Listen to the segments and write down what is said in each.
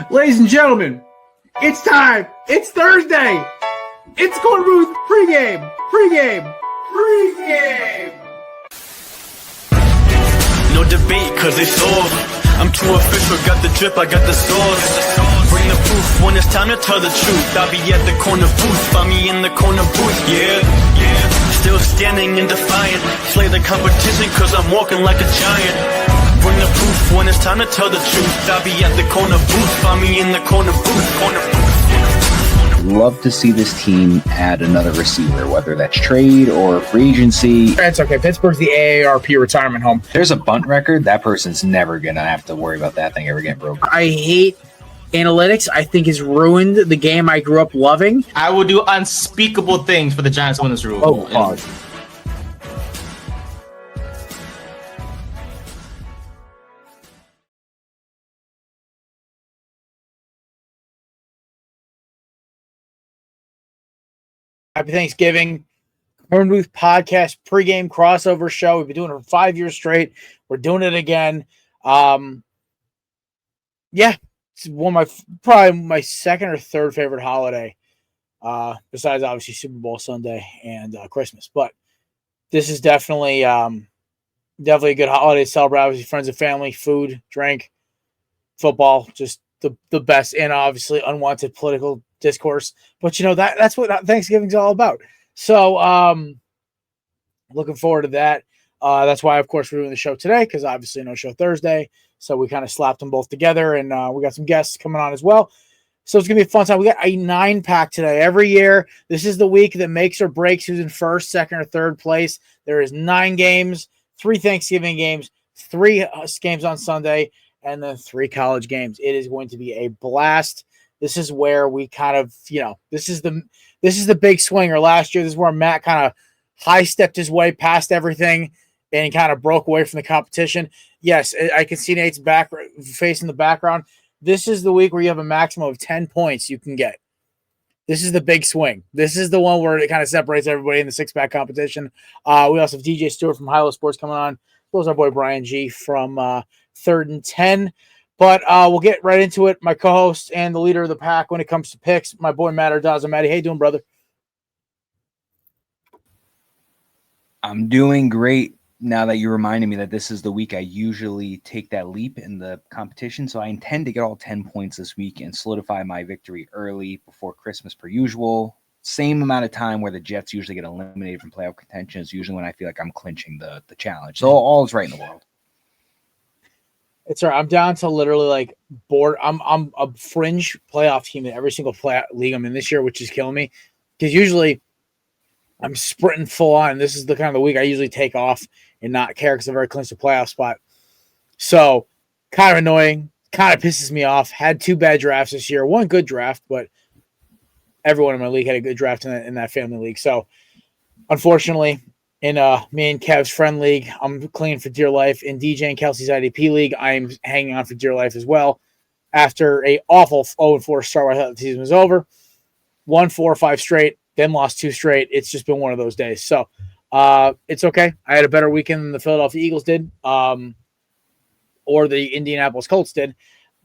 Ladies and gentlemen, it's time. It's Thursday. It's Korner Booth pregame. No debate, cause it's over. I'm too official, got the drip, I got the sauce. Bring the proof when it's time to tell the truth. I'll be at the corner booth, find me in the corner booth, yeah. Still standing and defiant. Slay the competition, cause I'm walking like a giant. Bring the proof when it's time to tell the truth. I'll be at the corner booth, find me in the corner booth. Love to see this team add another receiver, whether that's trade or free agency. That's okay. Pittsburgh's the AARP retirement home. There's a bunt record. That person's never going to have to worry about that thing ever getting broken. I hate analytics. I think it's ruined the game I grew up loving. I will do unspeakable things for the Giants to win this rule. Oh, pause. Happy Thanksgiving. Korner Booth Podcast pregame crossover show. We've been doing it for 5 years straight. We're doing it again. Yeah, it's probably my second or third favorite holiday, besides obviously Super Bowl Sunday and Christmas. But this is definitely a good holiday to celebrate. Obviously, friends and family, food, drink, football, just the best, and obviously unwanted political discourse. But that's what Thanksgiving's all about. So looking forward to that. That's why, of course, we're doing the show today, because obviously no show Thursday. So we kind of slapped them both together, and we got some guests coming on as well. So it's going to be a fun time. We got a 9-pack today. Every year, this is the week that makes or breaks who's in first, second, or third place. There is 9 games, 3 Thanksgiving games, 3 games on Sunday, and then 3 college games. It is going to be a blast. This is where we kind of, this is the big swinger. Last year, this is where Matt kind of high-stepped his way past everything and kind of broke away from the competition. Yes, I can see Nate's back face in the background. This is the week where you have a maximum of 10 points you can get. This is the big swing. This is the one where it kind of separates everybody in the 6-pack competition. We also have DJ Stewart from Hilo Sports coming on. As well as our boy Brian G from 3rd and 10. But we'll get right into it. My co-host and the leader of the pack when it comes to picks, my boy Matt Ardaza. Matty, how you doing, brother? I'm doing great now that you reminded me that this is the week I usually take that leap in the competition. So I intend to get all 10 points this week and solidify my victory early before Christmas per usual. Same amount of time where the Jets usually get eliminated from playoff contention is usually when I feel like I'm clinching the challenge. So all is right in the world. It's all right. I'm down to literally board. I'm a fringe playoff team in every single league I'm in this year, which is killing me. Because usually I'm sprinting full on. This is the kind of the week I usually take off and not care because I've already clinched a playoff spot. So kind of annoying. Kind of pisses me off. Had 2 bad drafts this year. 1 good draft, but everyone in my league had a good draft in that family league. So unfortunately, in me and Kev's friend league, I'm clinging for dear life. In DJ and Kelsey's IDP league, I'm hanging on for dear life as well. After a awful 0-4 start where I thought the season was over, won 4 or 5 straight, then lost 2 straight. It's just been one of those days. So it's okay. I had a better weekend than the Philadelphia Eagles did, or the Indianapolis Colts did.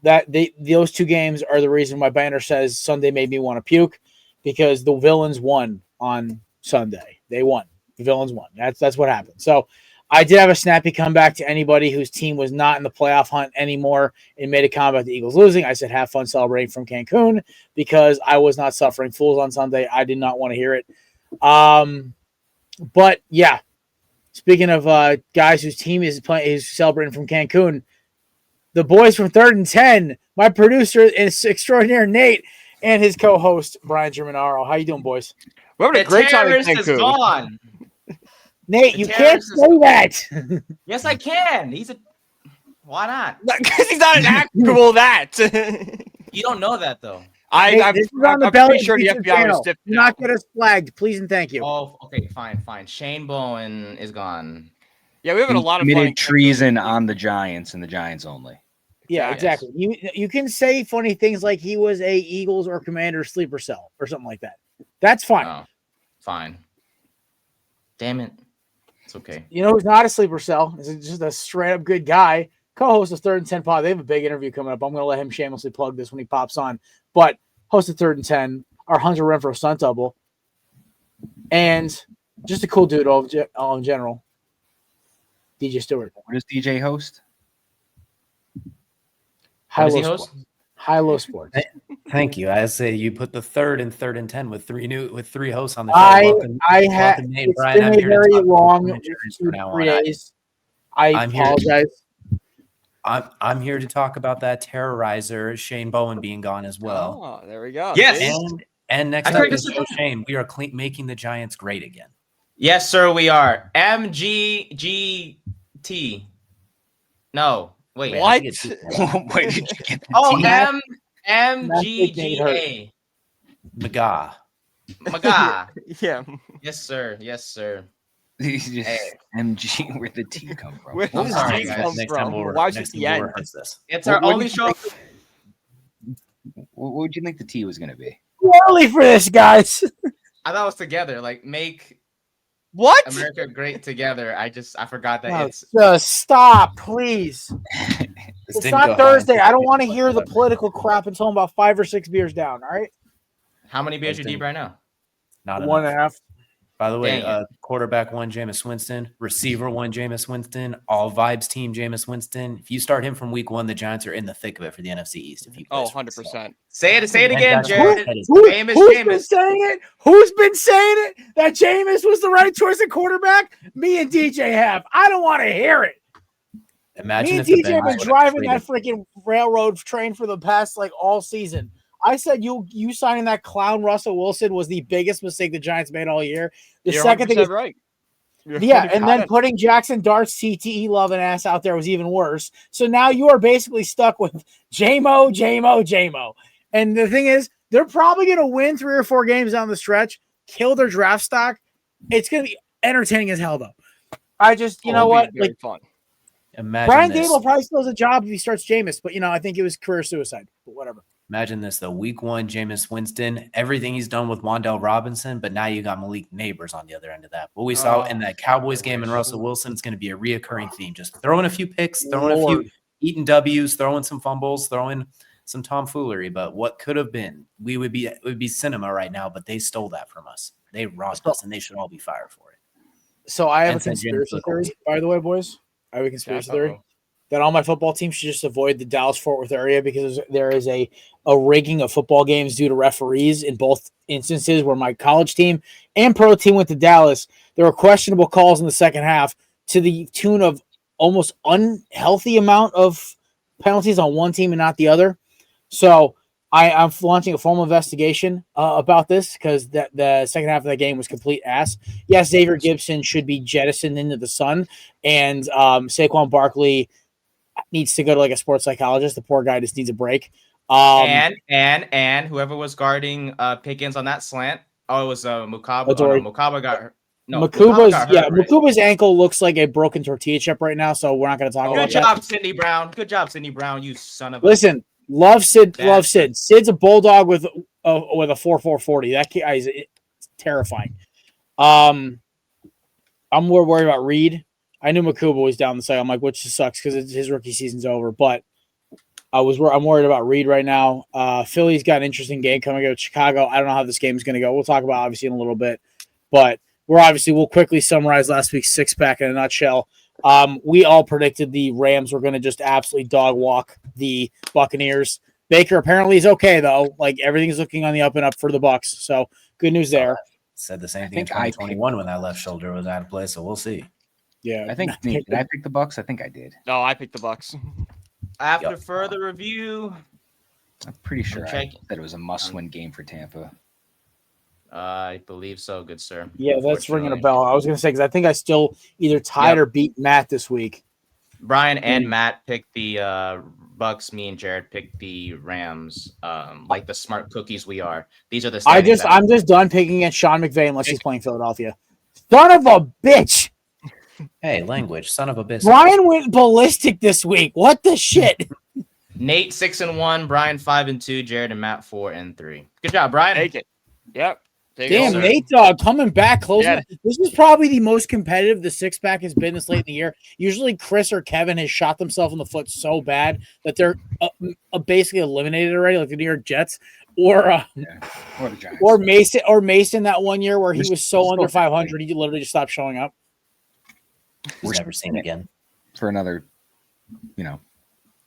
Those 2 games are the reason my banner says Sunday made me want to puke, because the villains won on Sunday. They won. The villains won. That's what happened. So I did have a snappy comeback to anybody whose team was not in the playoff hunt anymore and made a comment about the Eagles losing. I said, have fun celebrating from Cancun, because I was not suffering fools on Sunday. I did not want to hear it. But yeah, speaking of guys whose team is celebrating from Cancun, the boys from 3rd and 10, my producer is extraordinaire Nate and his co-host Brian Germanaro. How you doing, boys? We're having a great time in Cancun. Is gone. Nate, you can't say that. Yes, I can. Why not? Because he's not an actual that. You don't know that, though. I'm pretty sure the FBI was stiff. Do not get us flagged, please and thank you. Oh, okay, fine. Shane Bowen is gone. Yeah, we have a lot of committed treason on the Giants and the Giants only. Yeah, exactly. You can say funny things like he was a Eagles or Commanders sleeper cell or something like that. That's fine. Oh, fine. Damn it. It's okay. You know who's not a sleeper cell? Is just a straight up good guy. co-host of Third and 10 Pod. They have a big interview coming up. I'm going to let him shamelessly plug this when he pops on. But host of Third and 10, our Hunter Renfrow stunt double, and just a cool dude all in general, DJ Stewart. What does DJ host? High-low sports. Thank you. I say you put the third and 10 with three hosts on the show. It's been a very long 3 days. I apologize. I'm here to talk about that terrorizer Shane Bowen being gone as well. Oh, there we go. Yes. And next up is Shane. We are making the Giants great again. Yes, sir, we are. MGGT. No, wait. What? Where did you get the Oh, T? MGGA. McGaw. Maga. Yeah. Yes, sir. Yes, sir. MG, where'd the T come from? Where I'm does sorry, T guys. come Next from? time we'll Why is it the end? rehearse this. It's our What only did you show. What would you think the T was going to be? Early for this, guys. I thought it was together. Like, make What? America great together. I forgot that it's. Just stop, please. It's didn't not go Thursday. high. I don't want to hear the political crap until I'm about 5 or 6 beers down. All right, How many beers you deep right now? Not 1.5. By the way, Dang it. quarterback one, Jameis Winston. Receiver one, Jameis Winston. All vibes team, Jameis Winston. If you start him from week 1, the Giants are in the thick of it for the NFC East. If you Oh, guys 100%. Say it again, that's Jared. what- Who's Jameis. been saying it? Who's been saying it? That Jameis was the right choice at quarterback? Me and DJ have. I don't want to hear it. Imagine Me if and the DJ have Bengals been would've driving traded- that freaking railroad train for the past all season. I said you signing that clown Russell Wilson was the biggest mistake the Giants made all year. The You're second thing 100% is, right. You're yeah, and 100% then putting Jackson Dart's CTE loving ass out there was even worse. So now you are basically stuck with JMO. And the thing is, they're probably going to win 3 or 4 games down the stretch, kill their draft stock. It's going to be entertaining as hell, though. I just, you know It'll be what? very Like, fun. Imagine Brian this. Dable probably still has a job if he starts Jameis, but, I think it was career suicide. But whatever. Imagine this, though. Week 1, Jameis Winston, everything he's done with Wan'Dale Robinson, but now you got Malik Neighbors on the other end of that. What we saw in that Cowboys game and Russell Wilson, it's going to be a reoccurring theme. Just throwing a few picks, throwing a few eating W's, throwing some fumbles, throwing some tomfoolery. But what could have been, it would be cinema right now, but they stole that from us. They robbed us, and they should all be fired for it. So I have And a send James conspiracy to the Colts. theory, by the way, boys. I have a conspiracy theory Uh-oh. that all my football teams should just avoid the Dallas-Fort Worth area because there is a rigging of football games due to referees in both instances where my college team and pro team went to Dallas. There were questionable calls in the second half to the tune of almost unhealthy amount of penalties on one team and not the other. So I'm launching a formal investigation about this because the second half of the game was complete ass. Yes, Xavier Gibson should be jettisoned into the sun, and Saquon Barkley needs to go to a sports psychologist. The poor guy just needs a break. And whoever was guarding Pickens on that slant, it was Mukaba. Adore- Mukaba got hurt. No, Makuba's got hurt, right? Makuba's ankle looks like a broken tortilla chip right now, so we're not going to talk about Good that. job, Sidney Brown. Good job, Sidney Brown. You son of a. Listen, love Sid. Bad. Love Sid. Sid's a bulldog with a 4.40. That guy is terrifying. I'm more worried about Reed. I knew Makuba was down the side. I'm like, which sucks because his rookie season's over. But I'm worried about Reed right now. Philly's got an interesting game coming up with Chicago. I don't know how this game is going to go. We'll talk about obviously in a little bit, but we'll quickly summarize last week's 6-pack in a nutshell. We all predicted the Rams were going to just absolutely dog walk the Buccaneers. Baker apparently is okay though. Like everything's looking on the up and up for the Bucs. So good news there. Said the same thing in think I 2021 when that left shoulder was out of place, so we'll see. Yeah, I think did I pick the Bucks? I think I did. No, I picked the Bucks. After Yep. further review, I'm pretty sure I checking. said it was a must-win game for Tampa. I believe so, good sir. Yeah, that's ringing a Unfortunately. bell. I was going to say because I think I still either tied Yep. or beat Matt this week. Brian and Matt picked the Bucks. Me and Jared picked the Rams. Like the smart cookies we are. These are the. standings that- I'm just done picking against Sean McVay unless he's playing Philadelphia. Son of a bitch! Hey, language, son of a bitch. Brian went ballistic this week. What the shit? Nate 6-1, Brian 5-2, Jared and Matt 4-3. Good job, Brian. Take it. Yep. There you Damn, go. Nate Dogg coming back closing. Yeah. This is probably the most competitive the six-pack has been this late in the year. Usually Chris or Kevin has shot themselves in the foot so bad that they're basically eliminated already, like the New York Jets. Or Or the Giants. Mason that one year where he was so We're under still 500, he literally just stopped showing up. He's never seen again. For another,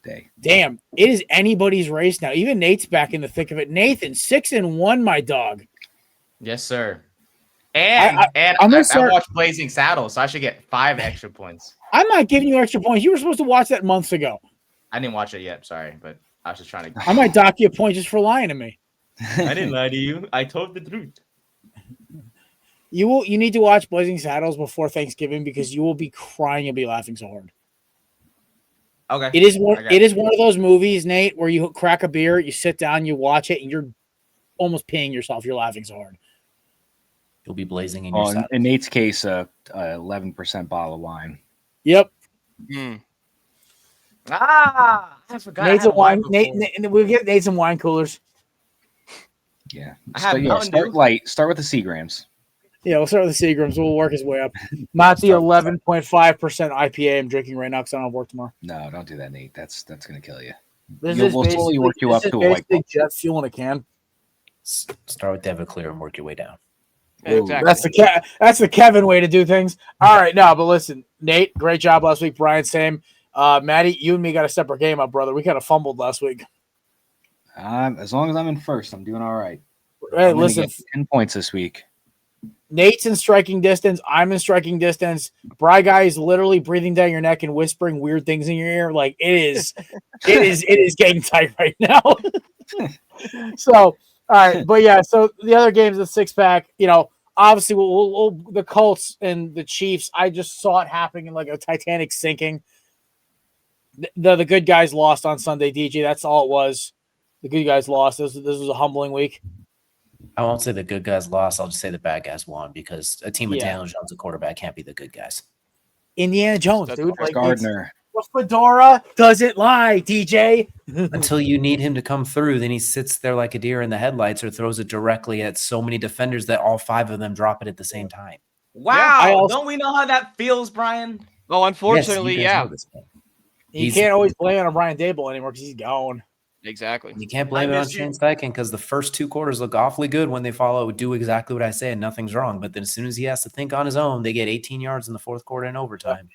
day. Damn, it is anybody's race now. Even Nate's back in the thick of it. Nathan, 6-1, my dog. Yes, sir. And I watched Blazing Saddles, so I should get 5 extra points. I'm not giving you extra points. You were supposed to watch that months ago. I didn't watch it yet. Sorry, but I was just trying to. I might dock you a point just for lying to me. I didn't lie to you. I told the truth. You need to watch Blazing Saddles before Thanksgiving because you will be crying. You'll be laughing so hard. Okay. It is one of those movies, Nate, where you crack a beer, you sit down, you watch it, and you're almost peeing yourself. You're laughing so hard. You'll be blazing in your saddle. In Nate's case, 11% bottle of wine. Yep. I forgot. Nate's a wine. Nate, we'll get Nate some wine coolers. Yeah. I have Mountain Start Dew. light. Start with the Seagrams. Yeah, we'll start with the Seagrams. We'll work his way up. Not the 11.5% IPA I'm drinking right now because I don't have work tomorrow. No, don't do that, Nate. That's gonna kill you. We'll slowly work you up to a white basic jet fuel in a can. Start with Everclear and work your way down. Exactly. That's the Kevin way to do things. All right, no, but listen, Nate, great job last week. Brian, same. Maddie, you and me got a separate game up, brother. We kind of fumbled last week. As long as I'm in first, I'm doing all right. Hey, I'm gonna listen, get 10 points this week. Nate's in striking distance. I'm in striking distance. Bry Guy is literally breathing down your neck and whispering weird things in your ear. Like it is getting tight right now. So, all right, but yeah. So the other games, the 6-pack. Obviously, we'll the Colts and the Chiefs. I just saw it happening in like a Titanic sinking. The good guys lost on Sunday, DJ. That's all it was. The good guys lost. This was a humbling week. I won't say the good guys lost. I'll just say the bad guys won because a team with Daniel Jones, a quarterback, can't be the good guys. Indiana Jones, dude. Like Gardner. Fedora doesn't lie, DJ. Until you need him to come through, then he sits there like a deer in the headlights or throws it directly at so many defenders that all 5 of them drop it at the same time. Wow. Don't we know how that feels, Brian? Well, unfortunately, Yes, You can't always blame it on Brian Dable anymore because he's gone. Exactly. You can't blame it on Shane Steichen because the first 2 quarters look awfully good when they do exactly what I say and nothing's wrong. But then as soon as he has to think on his own, they get 18 yards in the 4th quarter in overtime.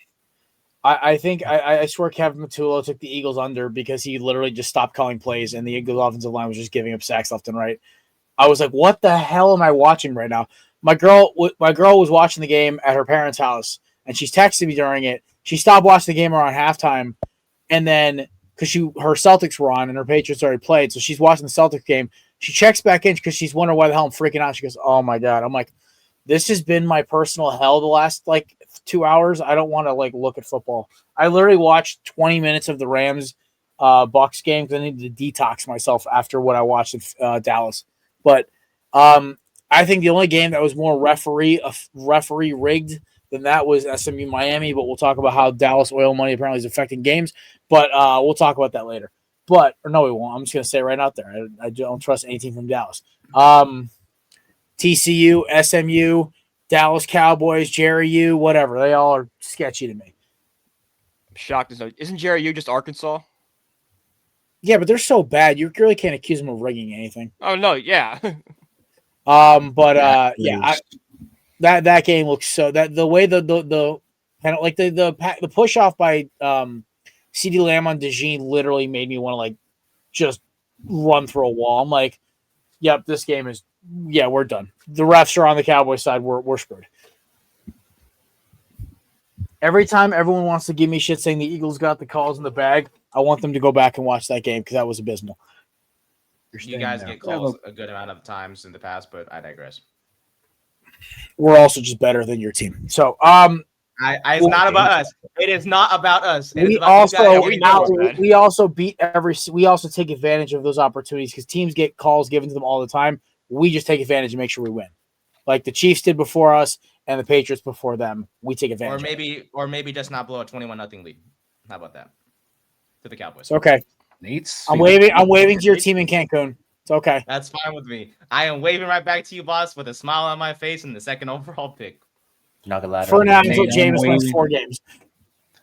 I think I swear Kevin Matullo took the Eagles under because he literally just stopped calling plays and the Eagles offensive line was just giving up sacks left and right. I was like, what the hell am I watching right now? My girl was watching the game at her parents' house and she's texting me during it. She stopped watching the game around halftime and then because her Celtics were on and her Patriots already played. So she's watching the Celtics game. She checks back in because she's wondering why the hell I'm freaking out. She goes, oh, my God. I'm like, this has been my personal hell the last, 2 hours. I don't want to, look at football. I literally watched 20 minutes of the Rams Bucks game because I needed to detox myself after what I watched in Dallas. But I think the only game that was more referee rigged than that was SMU Miami, but we'll talk about how Dallas oil money apparently is affecting games. But we'll talk about that later. Or no, we won't. I'm just going to say right out there. I don't trust anything from Dallas. TCU, SMU, Dallas Cowboys, Jerry U, whatever. They all are sketchy to me. I'm shocked. Isn't Jerry U just Arkansas? Yeah, but they're so bad. You really can't accuse them of rigging anything. Oh, no, yeah. That game looks so that the way the kind of like the push off by CeeDee Lamb on DeJean literally made me want to just run through a wall. I'm like, yep, this game is we're done. The refs are on the Cowboys side. We're screwed. Every time everyone wants to give me shit saying the Eagles got the calls in the bag, I want them to go back and watch that game because that was abysmal. You guys get calls a good amount of times in the past, but I digress. We're also just better than your team. So, it's not about us. It is not about us. We also take advantage of those opportunities because teams get calls given to them all the time. We just take advantage and make sure we win. Like the Chiefs did before us and the Patriots before them. We take advantage. Or maybe just not blow a 21-0 lead. How about that? To the Cowboys. Okay. Nate's. I'm waving to your team in Cancun. It's okay. That's fine with me. I am waving right back to you, boss, with a smile on my face and the second overall pick. Not gonna lie. For now, Nate, until I'm Jameis wins waving- 4 games.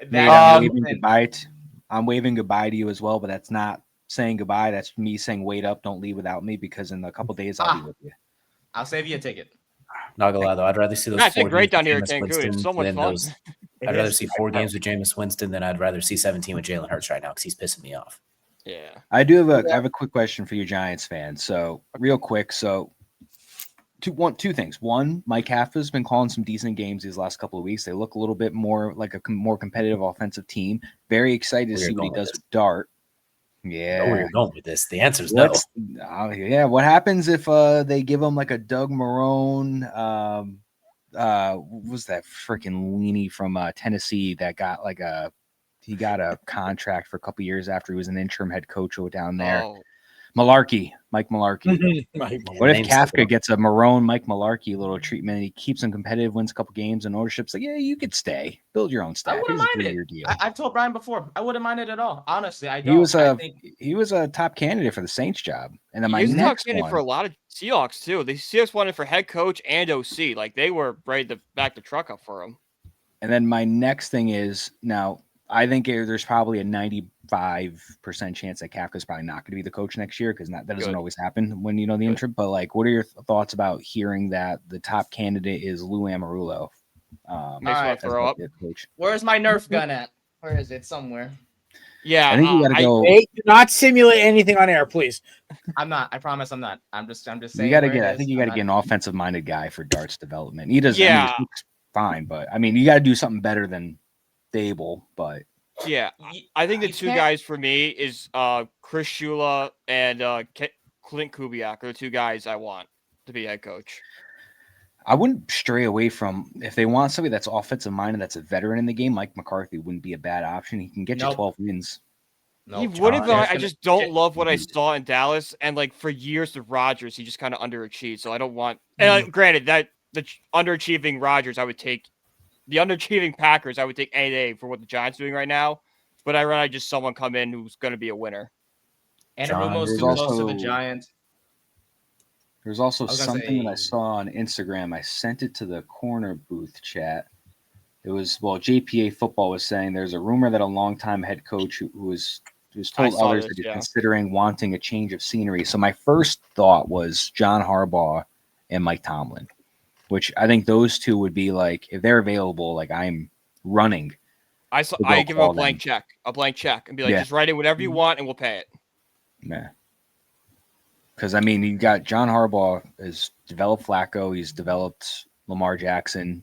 Nate, I'm waving goodbye to you as well, but that's not saying goodbye. That's me saying wait up, don't leave without me, because in a couple days I'll be with you. I'll save you a ticket. Not gonna lie though, I'd rather see those. Matt, it's 4 great games down with here in Jameis Cancun. It's Winston so much than fun. I'd rather see 4 games with Jameis Winston than I'd rather see 17 with Jalen Hurts right now because he's pissing me off. Yeah. I have a quick question for you Giants fans. So real quick, two things. One, Mike Haffa's been calling some decent games these last couple of weeks. They look a little bit more like a more competitive offensive team. Very excited to see what he does with Dart. Yeah. I know where you're going with this. The answer is no. What happens if they give him like a Doug Marrone? What was that freaking weenie from Tennessee that got he got a contract for a couple years after he was an interim head coach down there. Oh, Mike Mularkey. What if Kafka gets a Marrone, Mike Mularkey little treatment and he keeps him competitive, wins a couple games, and ownership's like, yeah, you could stay, build your own staff. I wouldn't mind it. Your deal. I've told Brian before, I wouldn't mind it at all. Honestly, I don't. He was a top candidate for the Saints job, and then my he's a top next candidate one for a lot of Seahawks too. The Seahawks wanted for head coach and OC. Like they were ready to back the truck up for him. And then my next thing is now I think there's probably a 95% chance that Kafka's probably not going to be the coach next year because that doesn't always happen when the interim. But what are your thoughts about hearing that the top candidate is Lou Amarulo? Makes me want to throw up. Coach. Where's my Nerf gun at? Where is it? Somewhere. Yeah, I think you got to go. Hey, do not simulate anything on air, please. I'm not. I promise I'm not. I'm just saying. You got to get. I think you got to get an offensive-minded guy for Dart's development. He does. Yeah, he looks fine, but you got to do something better than Dable. But yeah, I think the two guys for me is Chris Shula and Clint Kubiak are the two guys I want to be head coach. I wouldn't stray away from if they want somebody that's offensive minded, that's a veteran in the game. Mike McCarthy wouldn't be a bad option. He can get you 12 wins. He would have. I just don't love what I saw in Dallas, and for years with Rodgers, he just kind of underachieved. So I don't want. And granted, that the underachieving Rodgers, I would take the underachieving Packers. I would take any day for what the Giants are doing right now. But I'd rather just someone come in who's going to be a winner. And Arumo's too close to the Giants. There's also something that I saw on Instagram. I sent it to the Korner Booth chat. It was, JPA Football was saying there's a rumor that a longtime head coach who was told others that he's considering wanting a change of scenery. So my first thought was John Harbaugh and Mike Tomlin, which I think those two would be if they're available, I'm running. I give him a blank check, and be just write in whatever you want and we'll pay it. Yeah. Because, you got John Harbaugh has developed Flacco. He's developed Lamar Jackson.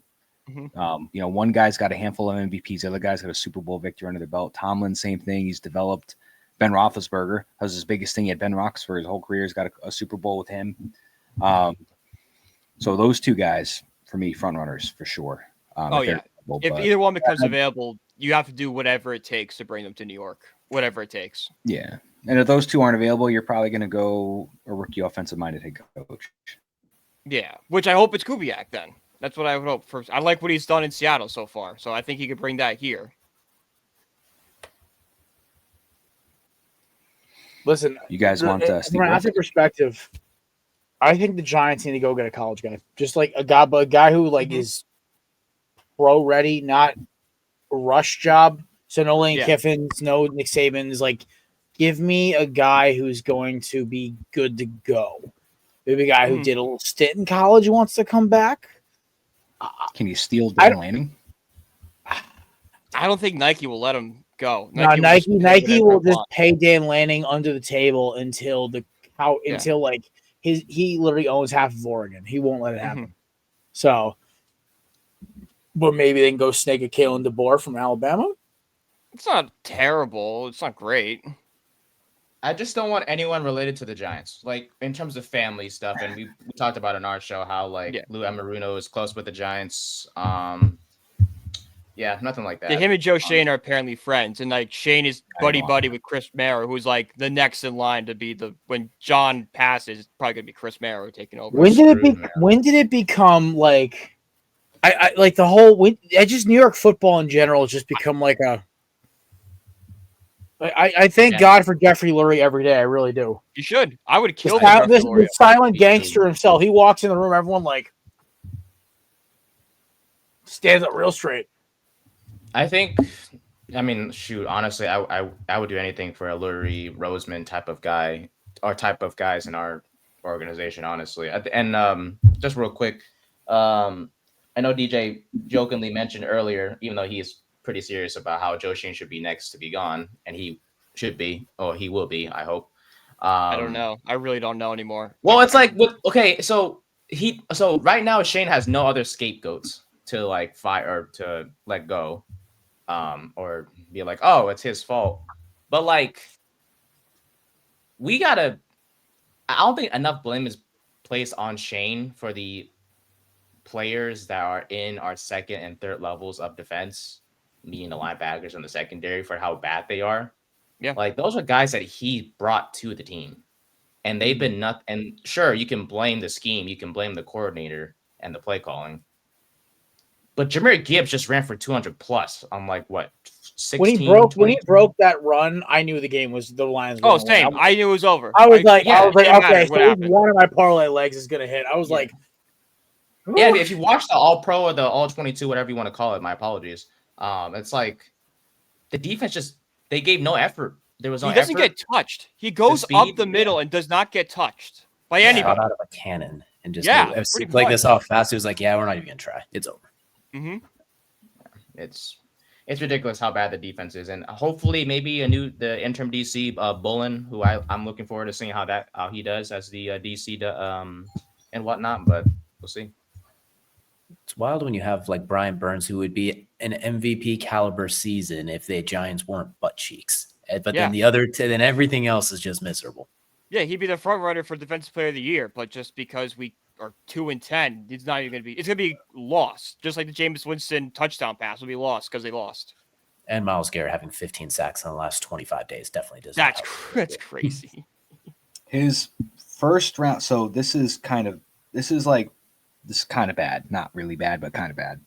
Mm-hmm. One guy's got a handful of MVPs. The other guy's got a Super Bowl victory under their belt. Tomlin, same thing. He's developed Ben Roethlisberger. That was his biggest thing. He had Ben Roethlisberger his whole career. He's got a Super Bowl with him. So those two guys, for me, front runners for sure. If either one becomes available, you have to do whatever it takes to bring them to New York. Whatever it takes. Yeah. And if those two aren't available, you're probably going to go a rookie offensive-minded head coach. Yeah, which I hope it's Kubiak then. That's what I would hope for. I like what he's done in Seattle so far, so I think he could bring that here. Listen, you guys want from an athlete perspective, I think the Giants need to go get a college guy, just a guy who is pro ready, not a rush job. So no Lane Kiffins, no Nick Sabans. Give me a guy who's going to be good to go. Maybe a guy who did a little stint in college who wants to come back. Can you steal Dan Lanning? I don't think Nike will let him go. Nike will just pay Dan Lanning under the table until he literally owns half of Oregon. He won't let it happen. Mm-hmm. So, but maybe they can go snake a Kalen DeBoer from Alabama. It's not terrible. It's not great. I just don't want anyone related to the Giants, in terms of family stuff. And we talked about in our show how Lou Amaruno is close with the Giants. Nothing like that. Him and Joe Shane are apparently friends, and Shane is buddy with Chris Mara, who's the next in line to be when John passes, it's probably gonna be Chris Mara taking over. When did it become the whole New York football in general has just become a I thank God for Jeffrey Lurie every day. I really do. You should. I would kill this silent gangster himself. He walks in the room, everyone like stands up real straight. I mean, shoot, honestly, I would do anything for a Lurie Roseman type of guy or type of guys in our organization, honestly. And just real quick, I know DJ jokingly mentioned earlier, even though he's pretty serious about how Joe Shane should be next to be gone, and he should be, or he will be, I hope. I don't know. I really don't know anymore. Well, it's like so right now Shane has no other scapegoats to like fire or to let go, or be like, oh, it's his fault. But like, I don't think enough blame is placed on Shane for the players that are in our second and third levels of defense, meaning the linebackers and the secondary, for how bad they are. Yeah. Like, those are guys that he brought to the team, and they've been nothing. And sure, you can blame the scheme, you can blame the coordinator and the play calling, but Jahmyr Gibbs just ran for 200 plus. I'm like, what? 16, when he broke that run, I knew the game was the Lions. Oh, same. I knew it was over. I was like, okay, so happened. one of my parlay legs is gonna hit. I was like, ooh. Yeah. If you watch the All Pro or the All 22, whatever you want to call it, my apologies. It's like the defense they gave no effort. There was no. He doesn't effort. get touched. He goes up the middle and does not get touched by anybody. Shot out of a cannon and just pretty like much. this off fast. He was like, yeah, we're not even gonna try. It's over. Mm-hmm. It's ridiculous how bad the defense is, and hopefully maybe the interim DC Bullen, who I'm looking forward to seeing how he does as the DC and whatnot, but we'll see. It's wild when you have like Brian Burns, who would be an MVP caliber season if the Giants weren't butt cheeks, but then then everything else is just miserable. Yeah, he'd be the front runner for Defensive Player of the Year, but just because we are 2-10, it's not even going to be. It's going to be lost, just like the Jameis Winston touchdown pass will be lost because they lost. And Myles Garrett having 15 sacks in the last 25 days definitely does. That's crazy. His first round. So this is kind of bad. Not really bad, but kind of bad.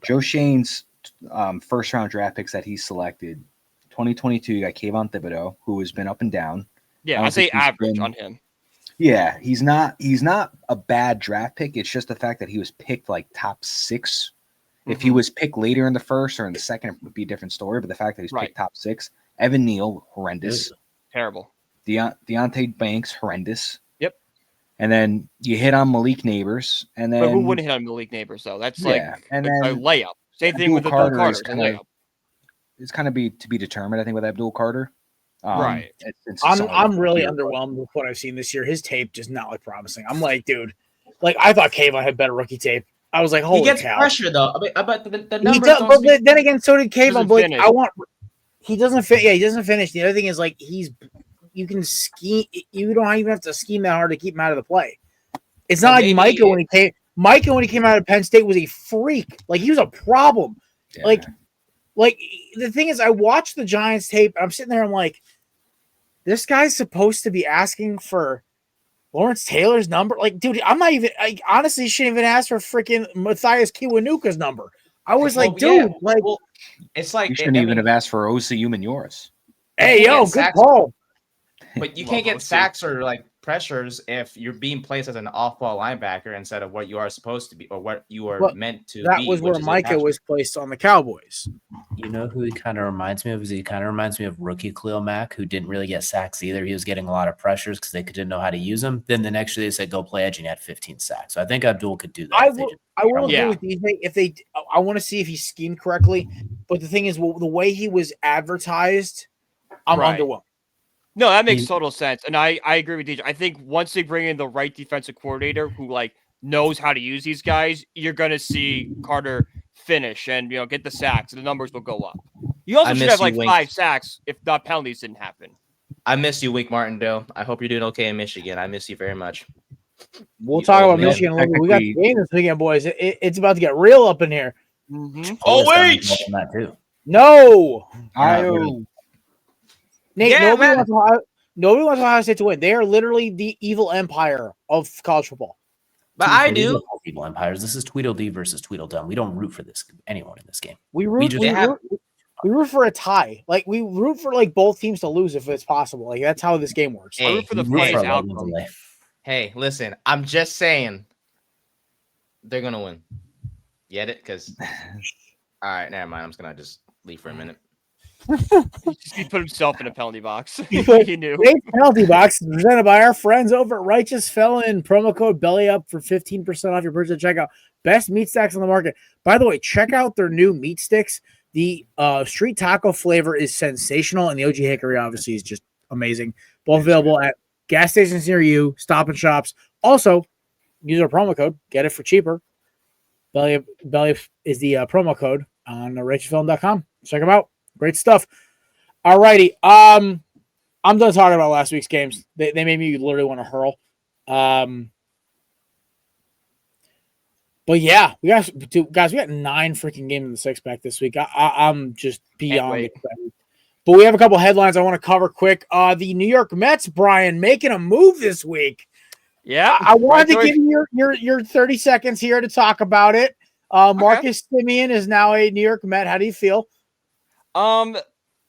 Joe Shane's first round draft picks that he selected, 2022, you got Kayvon Thibodeau, who has been up and down. Yeah, I'd say average on him. Yeah, he's not a bad draft pick. It's just the fact that he was picked like top 6. Mm-hmm. If he was picked later in the first or in the second, it would be a different story. But the fact that he's picked top 6, Evan Neal, horrendous. Terrible. Deontay Banks, horrendous. Yep. And then you hit on Malik Neighbors, and then but who wouldn't hit on Malik Neighbors though? That's a layup. Same thing with Carter. Carter. It's kind of to be determined, I think, with Abdul Carter. Right. I'm really underwhelmed with what I've seen this year. His tape does not look promising. I'm like, dude, like I thought Kayvon had better rookie tape. I was like, holy cow. He gets pressure though. But the numbers but then again, so did Kayvon. But like, he doesn't fit. Yeah, he doesn't finish. The other thing is like you can scheme. You don't even have to scheme that hard to keep him out of the play. It's not like Micah when he came. Micah when he came out of Penn State was a freak. Like he was a problem. Yeah. Like the thing is, I watched the Giants tape. And I'm sitting there. I'm like, this guy's supposed to be asking for Lawrence Taylor's number. Like, dude, I'm not even. I honestly shouldn't even ask for freaking Matthias Kiwanuka's number. I was like, dude, it's like you shouldn't even have asked for OSU-Michigan. Hey, yo, good call. But you can't get sacks or like pressures if you're being placed as an off-ball linebacker instead of what you are supposed to be or what you are meant to be. That was where Micah was placed on the Cowboys. You know who he kind of reminds me of? He kind of reminds me of rookie Khalil Mack, who didn't really get sacks either. He was getting a lot of pressures because they didn't know how to use him. Then the next year they said, go play edge, and he had 15 sacks. So I think Abdul could do that. I will agree with DJ. I want to see if he schemed correctly. But the thing is, the way he was advertised, I'm underwhelmed. No, that makes total sense. And I agree with DJ. I think once they bring in the right defensive coordinator who like knows how to use these guys, you're going to see Carter finish and get the sacks and the numbers will go up. You also should have like 5 sacks if the penalties didn't happen. I miss you, Wink Martindale. I hope you're doing okay in Michigan. I miss you very much. We'll talk about Michigan a little bit. We got the game this weekend, boys. It's about to get real up in here. Mm-hmm. OH! No! Nate, nobody wants Ohio State to win. They are literally the evil empire of college football. But I do. Evil empires. This is Tweedledee versus Tweedledum. We don't root for anyone in this game. We root. We root for a tie. Like we root for like both teams to lose if it's possible. Like that's how this game works. Hey, I root for the Root fans for a out. Logan delay. Hey, listen, I'm just saying they're gonna win. Get it? Because all right, never mind. I'm just gonna just leave for a minute. He put himself in a penalty box. He knew. Today's penalty box is presented by our friends over at Righteous Felon. Promo code BELLYUP for 15% off your purchase at checkout. Best meat stacks on the market. By the way, check out their new meat sticks. The street taco flavor is sensational, and the OG Hickory obviously is just amazing. Both available at gas stations near you, Stop and Shops. Also, use our promo code. Get it for cheaper. BELLYUP is the promo code on righteousfelon.com. Check them out. Great stuff. All righty. I'm done talking about last week's games. They made me literally want to hurl. But yeah, we got 9 freaking games in the 6-pack this week. I'm just beyond excited. But we have a couple headlines I want to cover quick. The New York Mets, Brian, making a move this week. Yeah, I wanted to give you your 30 seconds here to talk about it. Marcus Semien is now a New York Met. How do you feel?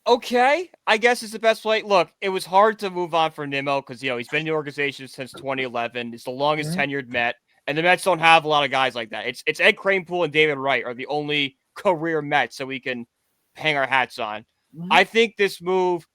Okay. I guess it's the best play. Look, it was hard to move on for Nimmo because he's been in the organization since 2011. It's the longest tenured Met, and the Mets don't have a lot of guys like that. It's Ed Kranepool and David Wright are the only career Mets that we can hang our hats on. I think this move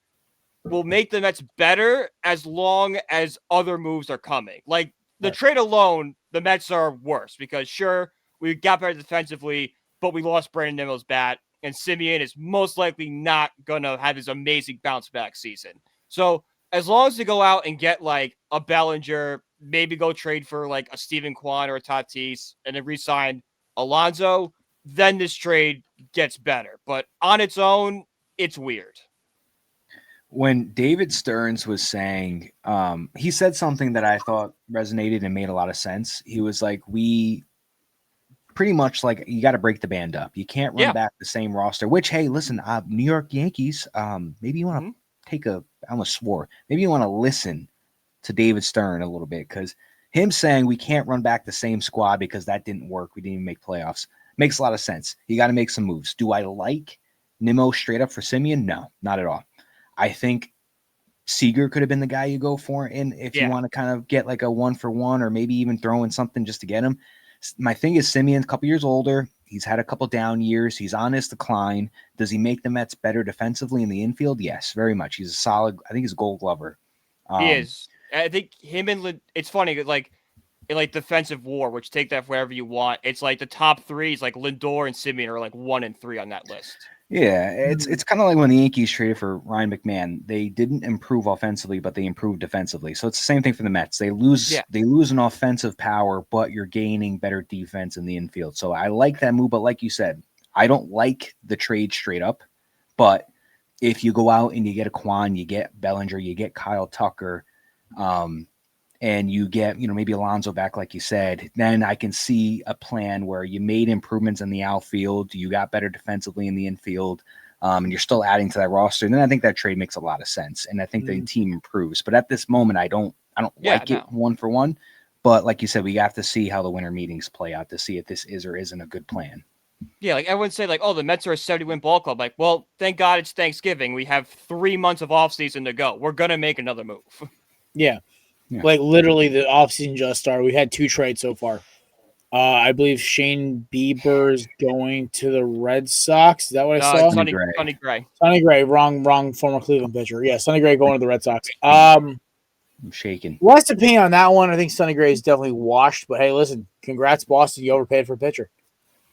will make the Mets better as long as other moves are coming. Like the trade alone, the Mets are worse because sure, we got better defensively, but we lost Brandon Nimmo's bat. And Semien is most likely not going to have his amazing bounce back season. So as long as they go out and get like a Bellinger, maybe go trade for like a Steven Kwan or a Tatis and then re-sign Alonso, then this trade gets better. But on its own, it's weird. When David Stearns was saying, he said something that I thought resonated and made a lot of sense. He was like, pretty much like you got to break the band up. You can't run back the same roster, which, hey, listen, New York Yankees, maybe you want to take I almost swore, maybe you want to listen to David Stern a little bit because him saying we can't run back the same squad because that didn't work. We didn't even make playoffs. Makes a lot of sense. You got to make some moves. Do I like Nimmo straight up for Semien? No, not at all. I think Seager could have been the guy you go for. And if you want to kind of get like a 1-for-1 or maybe even throw in something just to get him. My thing is Semien, a couple years older. He's had a couple down years. He's on his decline. Does he make the Mets better defensively in the infield? Yes, very much. He's a solid. I think he's a Gold Glover. He is. I think him and it's funny. Like in like defensive WAR, which take that for wherever you want. It's like the top three is like Lindor and Semien are like 1 and 3 on that list. Yeah, it's kind of like when the Yankees traded for Ryan McMahon. They didn't improve offensively, but they improved defensively. So it's the same thing for the Mets. They lose an offensive power, but you're gaining better defense in the infield. So I like that move, but like you said, I don't like the trade straight up. But if you go out and you get a Kwan, you get Bellinger, you get Kyle Tucker, and you get, maybe Alonso back, like you said, then I can see a plan where you made improvements in the outfield, you got better defensively in the infield, and you're still adding to that roster. And then I think that trade makes a lot of sense, and I think the team improves. But at this moment, I don't like it 1-for-1. But like you said, we have to see how the winter meetings play out to see if this is or isn't a good plan. Yeah, like everyone say, like, oh, the Mets are a 70-win ball club. Like, well, thank God it's Thanksgiving. We have 3 months of offseason to go. We're gonna make another move. Yeah. Like literally the offseason just started. We had 2 trades so far. I believe Shane Bieber's going to the Red Sox. Is that what I saw? Sonny Gray. Sonny Gray, wrong former Cleveland pitcher. Yeah, Sonny Gray going to the Red Sox. I'm shaking. Less opinion on that one. I think Sonny Gray is definitely washed. But hey, listen, congrats, Boston. You overpaid for a pitcher.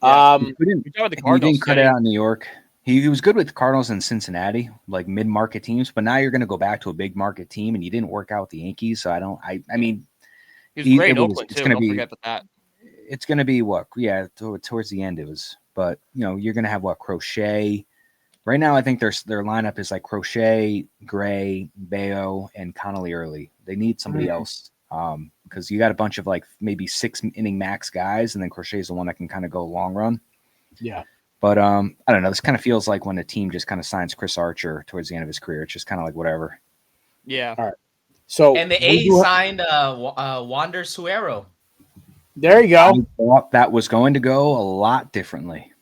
We didn't cut it out in New York. He was good with Cardinals and Cincinnati, like mid-market teams, but now you're going to go back to a big market team, and you didn't work out with the Yankees. So I mean, he was great in Oakland too. Don't forget about that. It's going to be what? Yeah, towards the end it was, but you're going to have what? Crochet. Right now, I think their lineup is like Crochet, Gray, Bayo, and Connolly early. They need somebody else because you got a bunch of like maybe 6-inning max guys, and then Crochet is the one that can kind of go long run. Yeah. But I don't know. This kind of feels like when a team just kind of signs Chris Archer towards the end of his career. It's just kind of like whatever. Yeah. All right. So and the A's signed Wander Suero. There you go. I thought that was going to go a lot differently.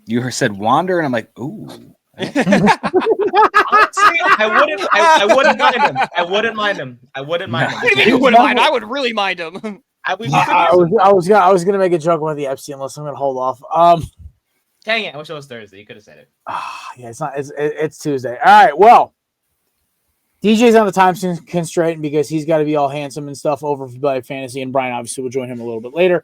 You said Wander, and I'm like, ooh. Honestly, I wouldn't mind him. I wouldn't mind him. What do you mean you wouldn't mind? I would really mind him. I was gonna make a joke about the Epstein list. I'm gonna hold off. Dang it! I wish it was Thursday. You could have said it. Yeah, it's not. It's Tuesday. All right. Well, DJ's on the time constraint because he's got to be all handsome and stuff over by fantasy, and Brian obviously will join him a little bit later.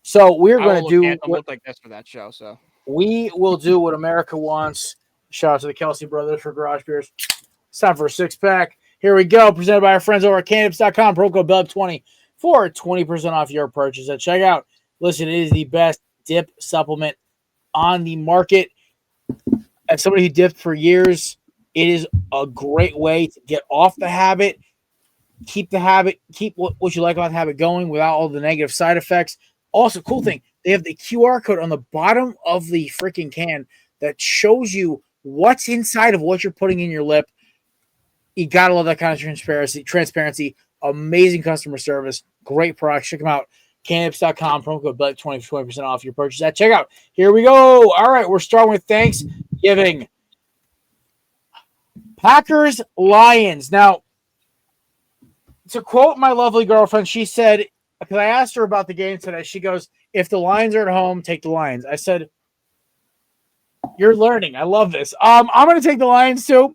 So we're going to do look like this for that show. So we will do what America wants. Shout out to the Kelsey brothers for Garage Beers. It's time for a 6-pack. Here we go. Presented by our friends over at Candips.com. Pro code BELL20 for 20% off your purchase at checkout. Listen, it is the best dip supplement on the market. As somebody who dipped for years, it is a great way to get off the habit, keep the habit, keep what you like about the habit going without all the negative side effects. Also, cool thing, they have the QR code on the bottom of the freaking can that shows you what's inside of what you're putting in your lip. You got to love that kind of transparency. Amazing customer service. Great products. Check them out. Candips.com. Promo code BELL20 for 20% off your purchase at checkout. Here we go. All right, we're starting with Thanksgiving. Packers, Lions. Now, to quote my lovely girlfriend, she said, because I asked her about the game today, she goes, if the Lions are at home, take the Lions. I said, you're learning. I love this. I'm going to take the Lions too.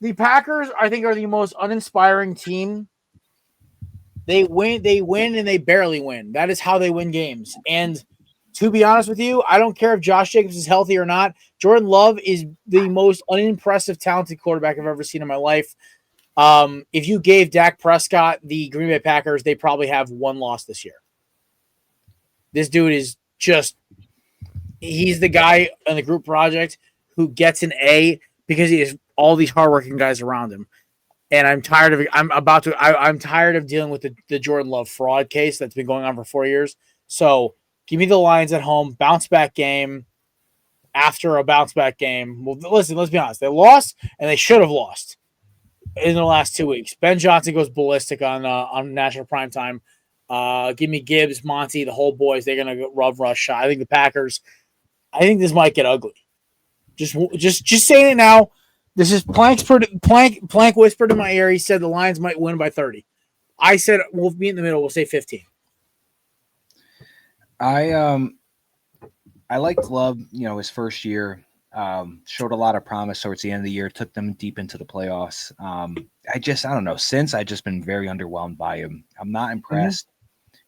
The Packers, I think, are the most uninspiring team. They win, and they barely win. That is how they win games. And to be honest with you, I don't care if Josh Jacobs is healthy or not. Jordan Love is the most unimpressive, talented quarterback I've ever seen in my life. If you gave Dak Prescott the Green Bay Packers, they probably have one loss this year. This dude is he's the guy on the group project who gets an A because he has all these hardworking guys around him. And I'm tired of I'm tired of dealing with the Jordan Love fraud case that's been going on for 4 years. So give me the Lions at home, bounce back game after a bounce back game. Well, listen, let's be honest. They lost and they should have lost in the last 2 weeks. Ben Johnson goes ballistic on national primetime. Give me Gibbs, Monty, the whole boys. They're gonna rub rush. I think the Packers. I think this might get ugly. Just saying it now. This is Plank whispered in my ear. He said the Lions might win by 30. I said we'll be in the middle. We'll say 15. I liked Love, his first year, showed a lot of promise towards the end of the year, took them deep into the playoffs. I don't know. Since I've just been very underwhelmed by him. I'm not impressed.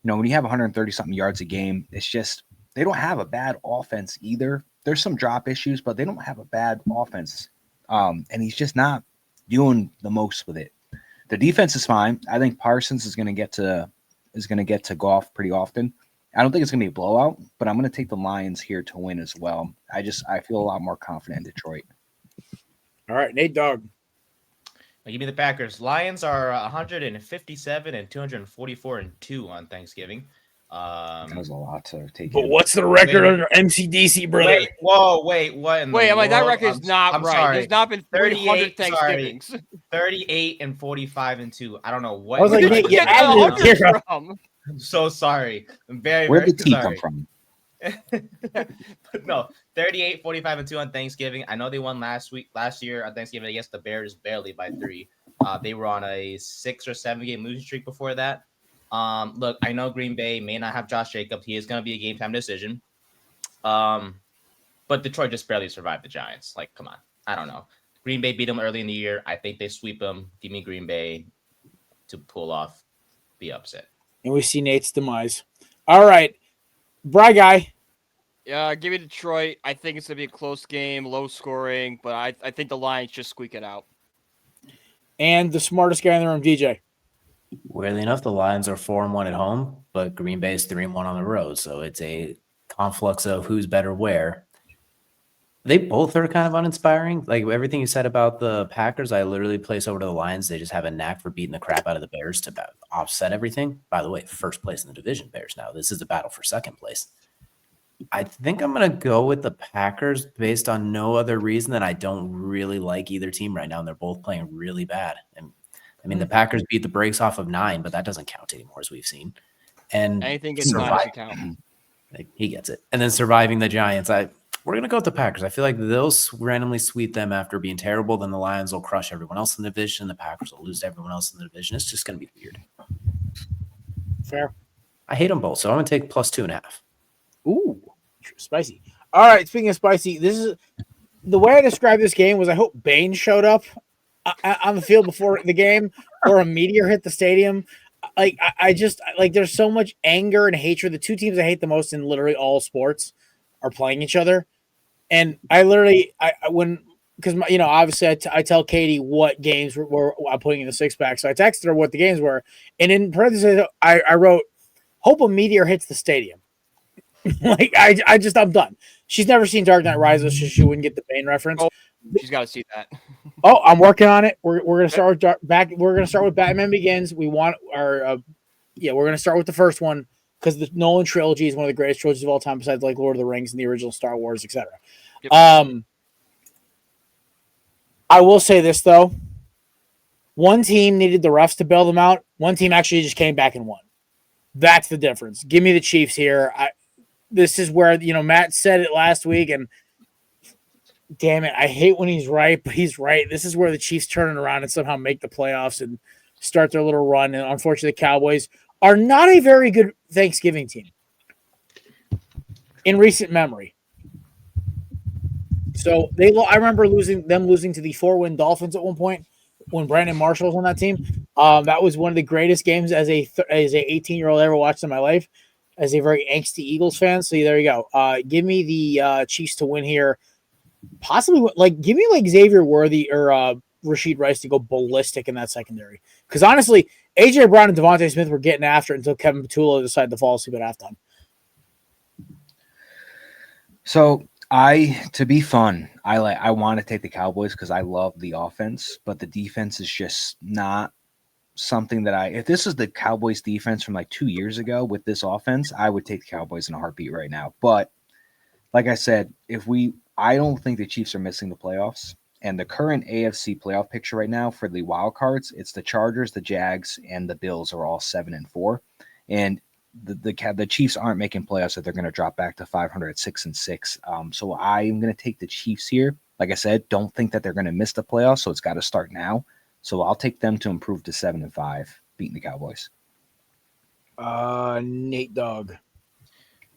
Mm-hmm. When you have 130 something yards a game, it's just, they don't have a bad offense either. There's some drop issues, but they don't have a bad offense. And he's just not doing the most with it. The defense is fine. I think Parsons is going to get to Goff pretty often. I don't think it's going to be a blowout, but I'm going to take the Lions here to win as well. I feel a lot more confident in Detroit. All right, Nate Dogg. Give me the Packers. Lions are 157 and 244-2 on Thanksgiving. That was a lot to take. But what's the record under MCDC, brother? What? I'm like, that record is not right. Sorry. There's not been 300 Thanksgivings. 38 and 45-22. I don't know what. I was like, Nate, get out of here. I'm so sorry. I'm very, Where'd very the tea sorry. come from? But no, 38, 45-2 on Thanksgiving. I know they won last year on Thanksgiving against the Bears barely by 3. They were on a 6 or 7 game losing streak before that. Look, I know Green Bay may not have Josh Jacobs. He is going to be a game time decision. But Detroit just barely survived the Giants. Like, come on. I don't know. Green Bay beat them early in the year. I think they sweep them. Give me Green Bay to pull off the upset. And we see Nate's demise. All right. Bry guy. Yeah, give me Detroit. I think it's going to be a close game, low scoring, but I think the Lions just squeak it out. And the smartest guy in the room, DJ. Weirdly enough, the Lions are 4-1 at home, but Green Bay is 3-1 on the road. So it's a conflux of who's better where. They both are kind of uninspiring. Like everything you said about the Packers, I literally place over to the Lions. They just have a knack for beating the crap out of the Bears to offset everything. By the way, first place in the division, Bears now. This is a battle for second place. I think I'm going to go with the Packers based on no other reason than I don't really like either team right now, and they're both playing really bad. And I mean, the Packers beat the brakes off of 9, but that doesn't count anymore, as we've seen. And anything gets 9 doesn't count. He gets it. And then surviving the Giants, We're going to go with the Packers. I feel like they'll randomly sweep them after being terrible. Then the Lions will crush everyone else in the division. The Packers will lose to everyone else in the division. It's just going to be weird. Fair. I hate them both, so I'm going to take +2.5. Ooh, spicy. All right, speaking of spicy, this is the way I described this game was I hope Bane showed up on the field before the game or a meteor hit the stadium. Like I just like there's so much anger and hatred. The two teams I hate the most in literally all sports are playing each other. And I literally, because obviously I tell Katie what games were I'm putting in the 6-pack. So I texted her what the games were. And in parentheses, I wrote, hope a meteor hits the stadium. Like, I'm done. She's never seen Dark Knight Rises, so she wouldn't get the Bane reference. Oh, she's got to see that. Oh, I'm working on it. We're gonna start with Batman Begins. We want we're gonna start with the first one because the Nolan trilogy is one of the greatest trilogies of all time, besides like Lord of the Rings and the original Star Wars, etc. Yep. I will say this though: one team needed the refs to bail them out. One team actually just came back and won. That's the difference. Give me the Chiefs here. This is where Matt said it last week, and damn it, I hate when he's right, but he's right. This is where the Chiefs turn it around and somehow make the playoffs and start their little run. And unfortunately, the Cowboys are not a very good Thanksgiving team in recent memory. So I remember losing to the 4-win Dolphins at one point when Brandon Marshall was on that team. That was one of the greatest games as a 18-year-old I ever watched in my life, as a very angsty Eagles fan. So there you go. Give me the Chiefs to win here. Possibly, give me Xavier Worthy or Rashid Rice to go ballistic in that secondary. Because honestly, A.J. Brown and Devontae Smith were getting after it until Kevin Patullo decided to fall asleep at halftime. So to be fun, I want to take the Cowboys because I love the offense, but the defense is just not something that if this is the Cowboys defense from 2 years ago with this offense, I would take the Cowboys in a heartbeat right now. But like I said, I don't think the Chiefs are missing the playoffs. And the current AFC playoff picture right now for the wild cards, it's the Chargers, the Jags, and the Bills are all 7-4. And the Chiefs aren't making playoffs, so they're going to drop back to 500 at 6-6. So I am going to take the Chiefs here. Like I said, don't think that they're going to miss the playoffs, so it's got to start now. So I'll take them to improve to 7-5, beating the Cowboys. Nate Dogg.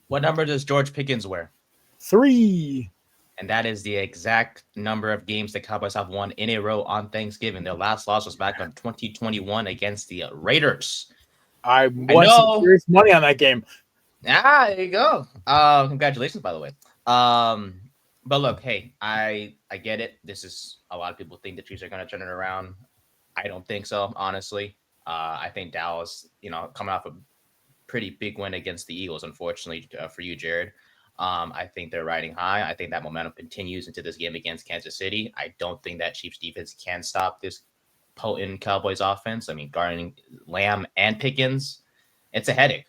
What number does George Pickens wear? 3. And that is the exact number of games the Cowboys have won in a row on Thanksgiving. Their last loss was back in 2021 against the Raiders. I won some serious money on that game. There you go. Congratulations, by the way. But look, hey, I get it. This is a lot of people think the Chiefs are going to turn it around. I don't think so, honestly. I think Dallas, coming off a pretty big win against the Eagles, unfortunately for you, Jared. I think they're riding high. I think that momentum continues into this game against Kansas City. I don't think that Chiefs defense can stop this potent Cowboys offense. I mean, guarding Lamb and Pickens, it's a headache.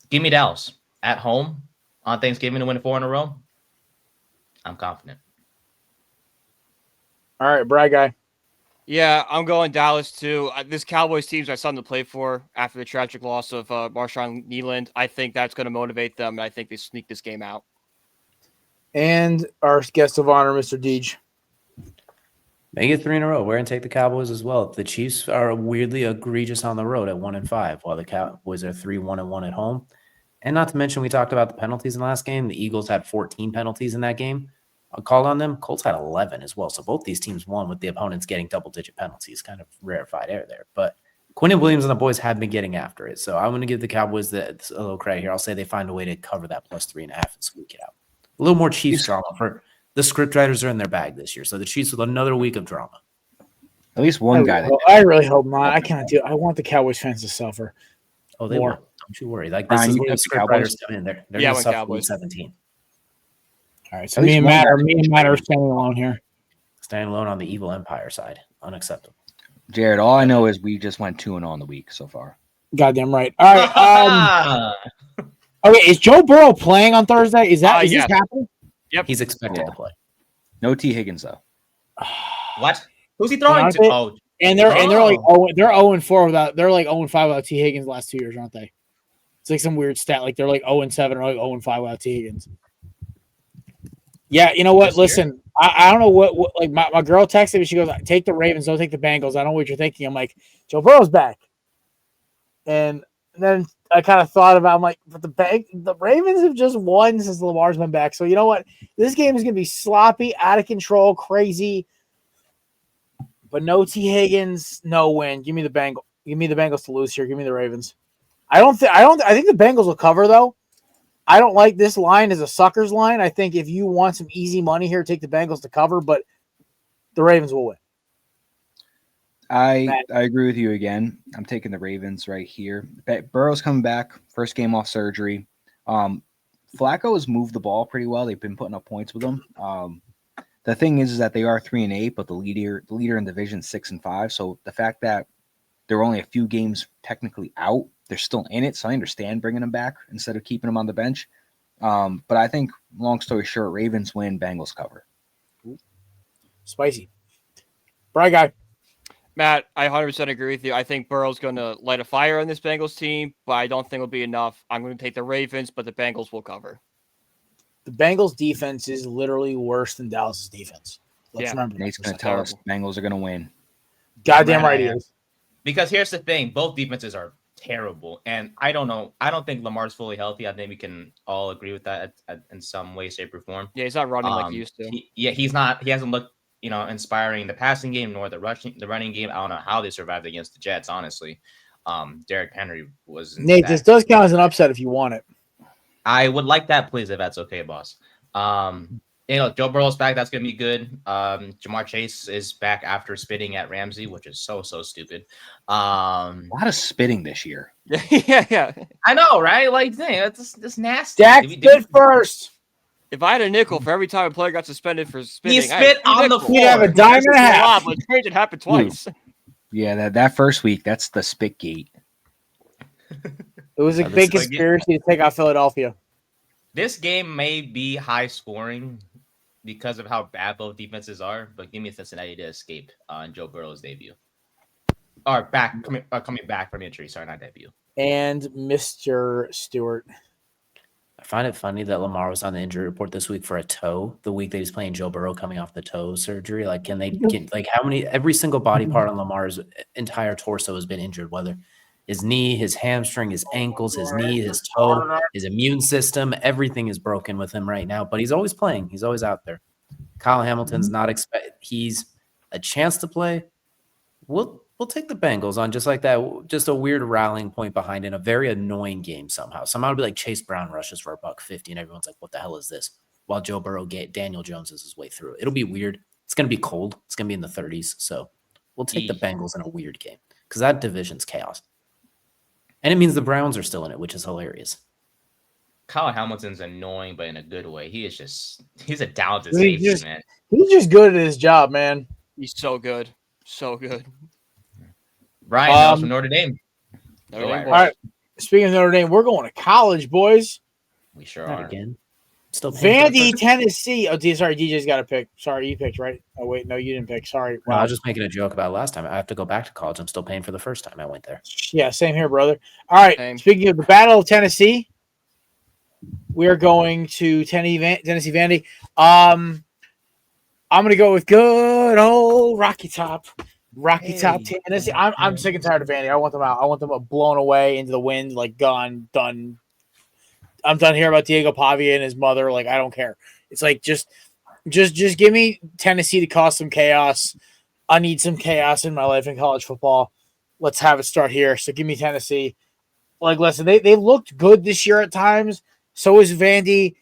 Give me Dallas at home on Thanksgiving to win 4 in a row. I'm confident. All right, Brad guy. Yeah, I'm going Dallas too. This Cowboys team's got something to play for after the tragic loss of Marshawn Kneeland. I think that's going to motivate them, and I think they sneak this game out. And our guest of honor, Mr. Deej. Make it 3 in a row. We're going to take the Cowboys as well. The Chiefs are weirdly egregious on the road at 1-5, while the Cowboys are 3-1-1 at home. And not to mention, we talked about the penalties in the last game. The Eagles had 14 penalties in that game. I called on them. Colts had 11 as well. So both these teams won with the opponents getting double-digit penalties. Kind of rarefied air there. But Quinnen Williams and the boys have been getting after it. So I'm going to give the Cowboys a little credit here. I'll say they find a way to cover that plus 3.5 and squeak it out. A little more Chiefs drama for the scriptwriters are in their bag this year. So the Chiefs with another week of drama. At least one guy. I really hope not. I can't do it. I want the Cowboys fans to suffer. Oh, they will. Don't you worry. This is where the scriptwriters come in. They're going to suffer week 17. All right, so me and Matt are standing alone here. Standing alone on the evil empire side. Unacceptable. Jared, all I know is we just went 2-0 on the week so far. Goddamn right. All right. Okay, is Joe Burrow playing on Thursday? Is this happening? Yep. He's expected to play. No T. Higgins, though. What? Who's he throwing to? Oh. And they're like 0-4 without. They're like 0-5 without T. Higgins the last 2 years, aren't they? It's like some weird stat. Like they're like 0-7 or like 0-5 without T. Higgins. Yeah, you know what? Listen, I don't know what like my girl texted me. She goes, "Take the Ravens, don't take the Bengals." I don't know what you're thinking. I'm like, Joe Burrow's back, and then I kind of thought about. I'm like, but the Ravens have just won since Lamar's been back. So you know what? This game is going to be sloppy, out of control, crazy. But no T. Higgins, no win. Give me the Bengals to lose here. Give me the Ravens. I think the Bengals will cover though. I don't like this line as a sucker's line. I think if you want some easy money here, take the Bengals to cover, but the Ravens will win. I agree with you again. I'm taking the Ravens right here. Burrow's coming back, first game off surgery. Flacco has moved the ball pretty well. They've been putting up points with him. The thing is that they are 3-8, but the leader in the division 6-5. So the fact that they're only a few games technically out, they're still in it. So I understand bringing them back instead of keeping them on the bench. But I think, long story short, Ravens win, Bengals cover. Spicy. Bright guy. Matt, I 100% agree with you. I think Burrow's going to light a fire on this Bengals team, but I don't think it'll be enough. I'm going to take the Ravens, but the Bengals will cover. The Bengals defense is literally worse than Dallas's defense. Let's remember. Nate's going to tell us Bengals are going to win. Goddamn right he is. Because here's the thing. Both defenses are terrible. And I don't know. I don't think Lamar's fully healthy. I think we can all agree with that in some way, shape, or form. Yeah, he's not running like he used to. He's not. He hasn't looked, inspiring in the passing game nor the running game. I don't know how they survived against the Jets, honestly. Derrick Henry was. Nate, this does count as an upset if you want it. I would like that, please, if that's okay, boss. Joe Burrow's back. That's going to be good. Ja'Marr Chase is back after spitting at Ramsey, which is so stupid. A lot of spitting this year. Yeah. I know, right? Like, dang, that's nasty. Dak spit first. If I had a nickel for every time a player got suspended for spitting, he spit on the floor. You'd have a dime and a half. But it happened twice. Yeah, that first week, that's the spit gate. It was a big conspiracy to take out Philadelphia. This game may be high scoring because of how bad both defenses are, but give me Cincinnati to escape on Joe Burrow's debut. Or coming back from injury. Sorry, not debut. And Mr. Stewart. I find it funny that Lamar was on the injury report this week for a toe, the week that he's playing Joe Burrow coming off the toe surgery. Like, can they get every single body part on Lamar's entire torso has been injured, whether his knee, his hamstring, his ankles, his knee, his toe, his immune system, everything is broken with him right now, but he's always playing. He's always out there. Kyle Hamilton's not he's a chance to play. We'll take the Bengals on just like that, just a weird rallying point behind in a very annoying game somehow. Somehow it'll be like Chase Brown rushes for $150 and everyone's like, what the hell is this? While Joe Burrow Daniel Jones is his way through it. It'll be weird. It's going to be cold. It's going to be in the 30s. So we'll take the Bengals in a weird game because that division's chaos. And it means the Browns are still in it, which is hilarious. Kyle Hamilton's annoying, but in a good way. He's a talented safety, man. He's just good at his job, man. He's so good. So good. Brian from Notre Dame. All right. Speaking of Notre Dame, we're going to college, boys. We sure Not are. again. Still Vandy, Tennessee. Oh, sorry, DJ's got to pick. Sorry, you picked, right? Oh, wait, no, you didn't pick. Sorry. No, I was just making a joke about last time. I have to go back to college. I'm still paying for the first time I went there. Yeah, same here, brother. All right. Same. Speaking of the Battle of Tennessee, we are going to Tennessee Vandy. I'm going to go with good old Rocky Top Tennessee. I'm sick and tired of Vandy. I want them out. I want them blown away into the wind, like gone, done. I'm done hearing about Diego Pavia and his mother. Like, I don't care. It's like just give me Tennessee to cause some chaos. I need some chaos in my life in college football. Let's have it start here. So give me Tennessee. Like, listen, they looked good this year at times. So is Vandy.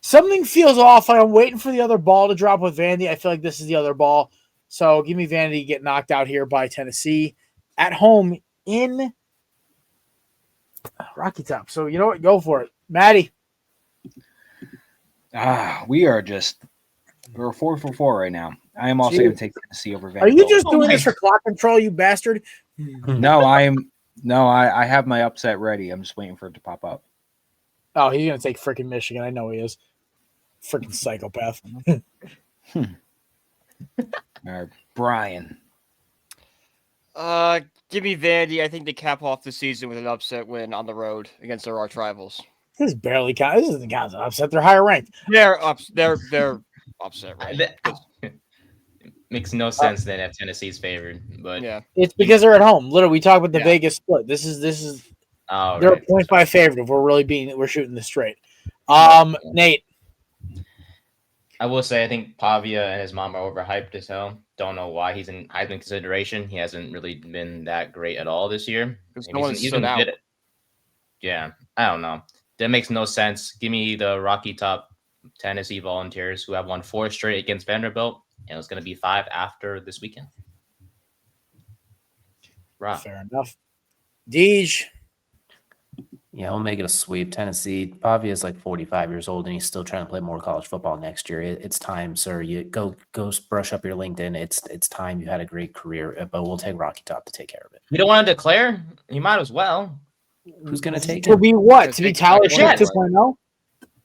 Something feels off. Like I'm waiting for the other ball to drop with Vandy. I feel like this is the other ball. So give me Vandy to get knocked out here by Tennessee at home in Rocky Top. So you know what? Go for it. Maddie. We're 4 for 4 right now. I am also going to take Tennessee over Vandy. Are you just doing this for clock control, you bastard? No, I have my upset ready. I'm just waiting for it to pop up. Oh, he's going to take freaking Michigan. I know he is. Freaking psychopath. All right, Brian. Give me Vandy. I think they cap off the season with an upset win on the road against their arch rivals. This barely counts. This doesn't count as an upset. They're higher ranked. They're upset, right? Makes no sense then if Tennessee's favored, but Yeah, It's because they're at home. Literally, we talk about the Yeah. Vegas split. This is oh, they're right. a 0.5 favorite if we're shooting this straight. Nate. I will say I think Pavia and his mom are overhyped as hell. Don't know why he's in Heisman consideration. He hasn't really been that great at all this year. because And no one he's stood out. good. Yeah, I don't know. That makes no sense. Give me the Rocky Top Tennessee Volunteers, who have won 4 straight against Vanderbilt, and it's going to be 5 after this weekend. Right. Fair enough. Deej. Yeah, we'll make it a sweep. Tennessee, Pavia is like 45 years old, and he's still trying to play more college football next year. It's time, sir. You go brush up your LinkedIn. It's time. You had a great career, but we'll take Rocky Top to take care of it. You don't want to declare? You might as well. Who's gonna take To him? be what? To be Tyler Shipp Jets. 2.0?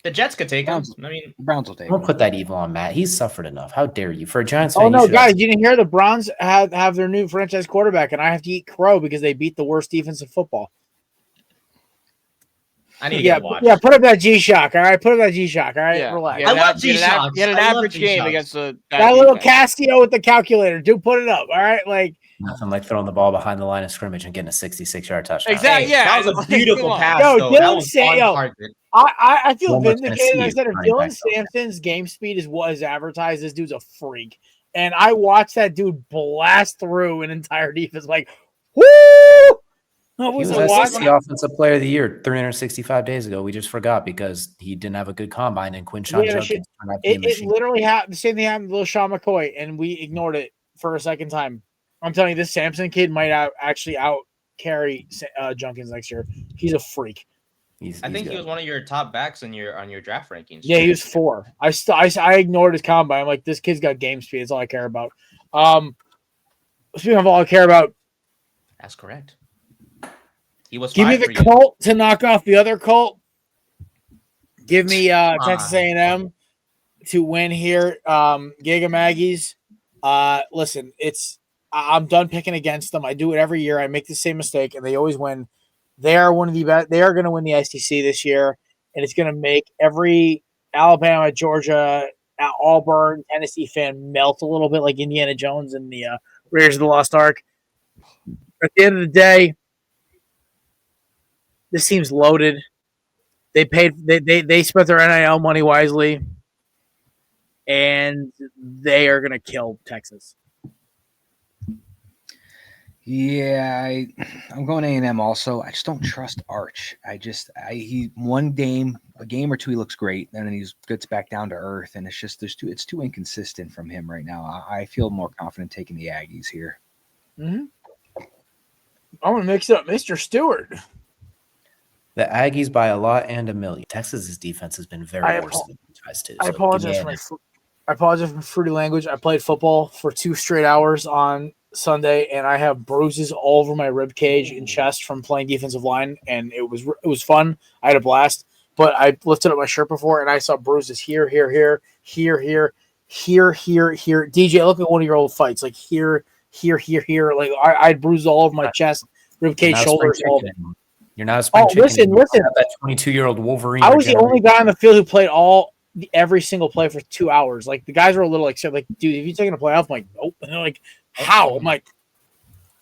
The Jets could take him. I mean, Browns will take Don't him. put that evil on Matt. He's suffered enough. How dare you? For a Giants Oh fan, no, you should guys! You didn't hear the Browns have their new franchise quarterback, and I have to eat crow because they beat the worst defense in football. I need to Yeah, get a watch. yeah. Put up that G-Shock. All right, put up that G-Shock. All right, Yeah, relax. he had I an love av- he had an av- G-Shocks. He had an I love average game G-Shocks. against the That little Casio with the calculator, dude. Put it up. All right, like nothing like throwing the ball behind the line of scrimmage and getting a 66-yard touchdown. Exactly. Hey, Yeah, that was a like, beautiful come on. pass. Yo, though. Dylan That was Sa- on yo. target. I feel Well, much vindicated. I Tennessee said if running Dylan back, though. Sampson's game speed is what is advertised, this dude's a freak. And I watched that dude blast through an entire defense. Like, woo! I He was was like, SEC watching. Offensive Player of the Year 365 days ago. We just forgot because he didn't have a good combine, and Quinshon Yeah, Judkins turned out to be a It machine. literally happened. The same thing happened to little Sean McCoy, and we ignored it for a second time. I'm telling you, this Sampson kid might actually out carry Junkins next year. He's a freak. I think he was one of your top backs on your draft rankings. Yeah, he was 4. I ignored his combine. I'm like, this kid's got game speed. That's all I care about. Speaking of all I care about, That's correct. He was. give me 5 the for you. Colt to knock off the other Colt. Give me Texas A&M to win here. Giga Maggies. Listen, I'm done picking against them. I do it every year. I make the same mistake, and they always win. They are one of the best. They are going to win the SEC this year, and it's going to make every Alabama, Georgia, Auburn, Tennessee fan melt a little bit, like Indiana Jones and the Raiders of the Lost Ark. At the end of the day, this team's loaded. They spent their NIL money wisely, and they are going to kill Texas. Yeah, I'm going A&M also. I just don't trust Arch. He one game, a game or two, he looks great, and then he gets back down to earth, and it's too inconsistent from him right now. I feel more confident taking the Aggies here. Mm-hmm. I'm going to mix up Mr. Stewart. The Aggies by a lot and a million. Texas's defense has been very worse than the franchise too. I apologize for my fruity language. I played football for 2 straight hours on Sunday, and I have bruises all over my rib cage and chest from playing defensive line, and it was fun. I had a blast, but I lifted up my shirt before, and I saw bruises here. DJ, look at one of your old fights, like here. Like I had bruises all over my chest, rib cage, shoulders. All. You're not a spring chicken. Listen. That 22-year-old Wolverine. I was the only guy on the field who played every single play for 2 hours. Like the guys were a little excited. Like, dude, if you taking a play off, I'm like, nope. And they're like, how? I'm like,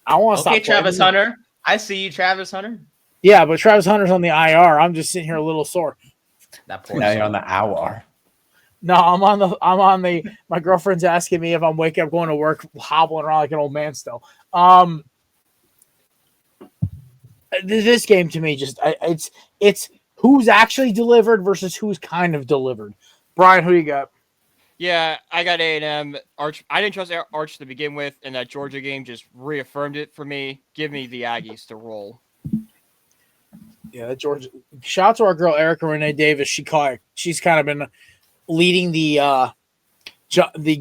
I want to stop. Okay, Travis Hunter. I see you, Travis Hunter. Yeah, but Travis Hunter's on the IR. I'm just sitting here a little sore. That poor now son. you're on the hour. No, I'm on the. My girlfriend's asking me if I'm waking up going to work, hobbling around like an old man still. This game to me it's who's actually delivered versus who's kind of delivered. Brian, who you got? Yeah, I got A&M. Arch. I didn't trust Arch to begin with, and that Georgia game just reaffirmed it for me. Give me the Aggies to roll. Yeah, that Georgia. Shout out to our girl Erica Renee Davis. She's kind of been leading the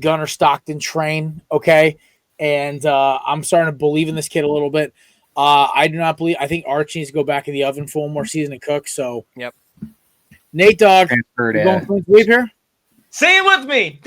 Gunnar Stockton train. Okay, and I'm starting to believe in this kid a little bit. I do not believe. I think Arch needs to go back in the oven for one more season to cook. So, yep. Nate Dogg, you going clean sweep here? Say it with me.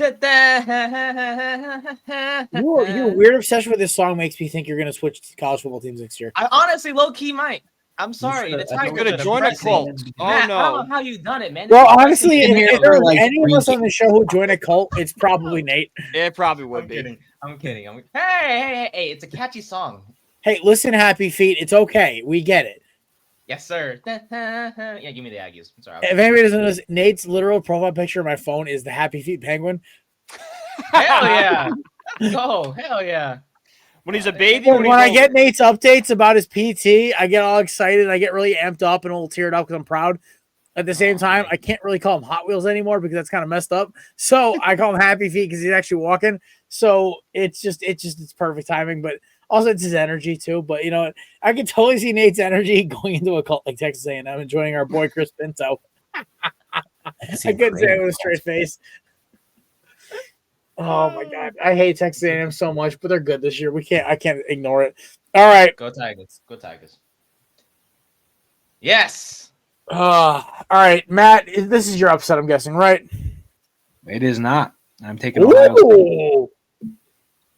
Your weird obsession with this song makes me think you're going to switch to college football teams next year. I honestly low key might. I'm sorry. The Tigers gonna are join a depressing. cult. Oh, Matt, I no. don't know how you done it, man. Well, This is honestly, depressing. if there was any of us on the show who joined a cult, it's probably Nate. It probably would I'm be. kidding. I'm kidding. Hey! It's a catchy song. Hey, listen, Happy Feet. It's okay. We get it. Yes, sir. Yeah, give me the Aggies. I'm sorry. If anybody doesn't know this, Nate's literal profile picture on my phone is the Happy Feet penguin. Hell yeah! Go. Hell yeah! When he's a baby. When I get Nate's updates about his PT, I get all excited. I get really amped up and a little teared up because I'm proud. At the same time, I can't really call him Hot Wheels anymore because that's kind of messed up. So I call him Happy Feet because he's actually walking. So it's perfect timing. But also it's his energy too. But you know what? I can totally see Nate's energy going into a cult like Texas A&M and joining our boy Chris Pinto. I couldn't say it with a straight face. Oh my God, I hate Texas A&M so much, but they're good this year. I can't ignore it. All right, Go Tigers. Go Tigers. Yes. all right, Matt. This is your upset, I'm guessing, right? It is not. I'm taking Ohio State. Ooh.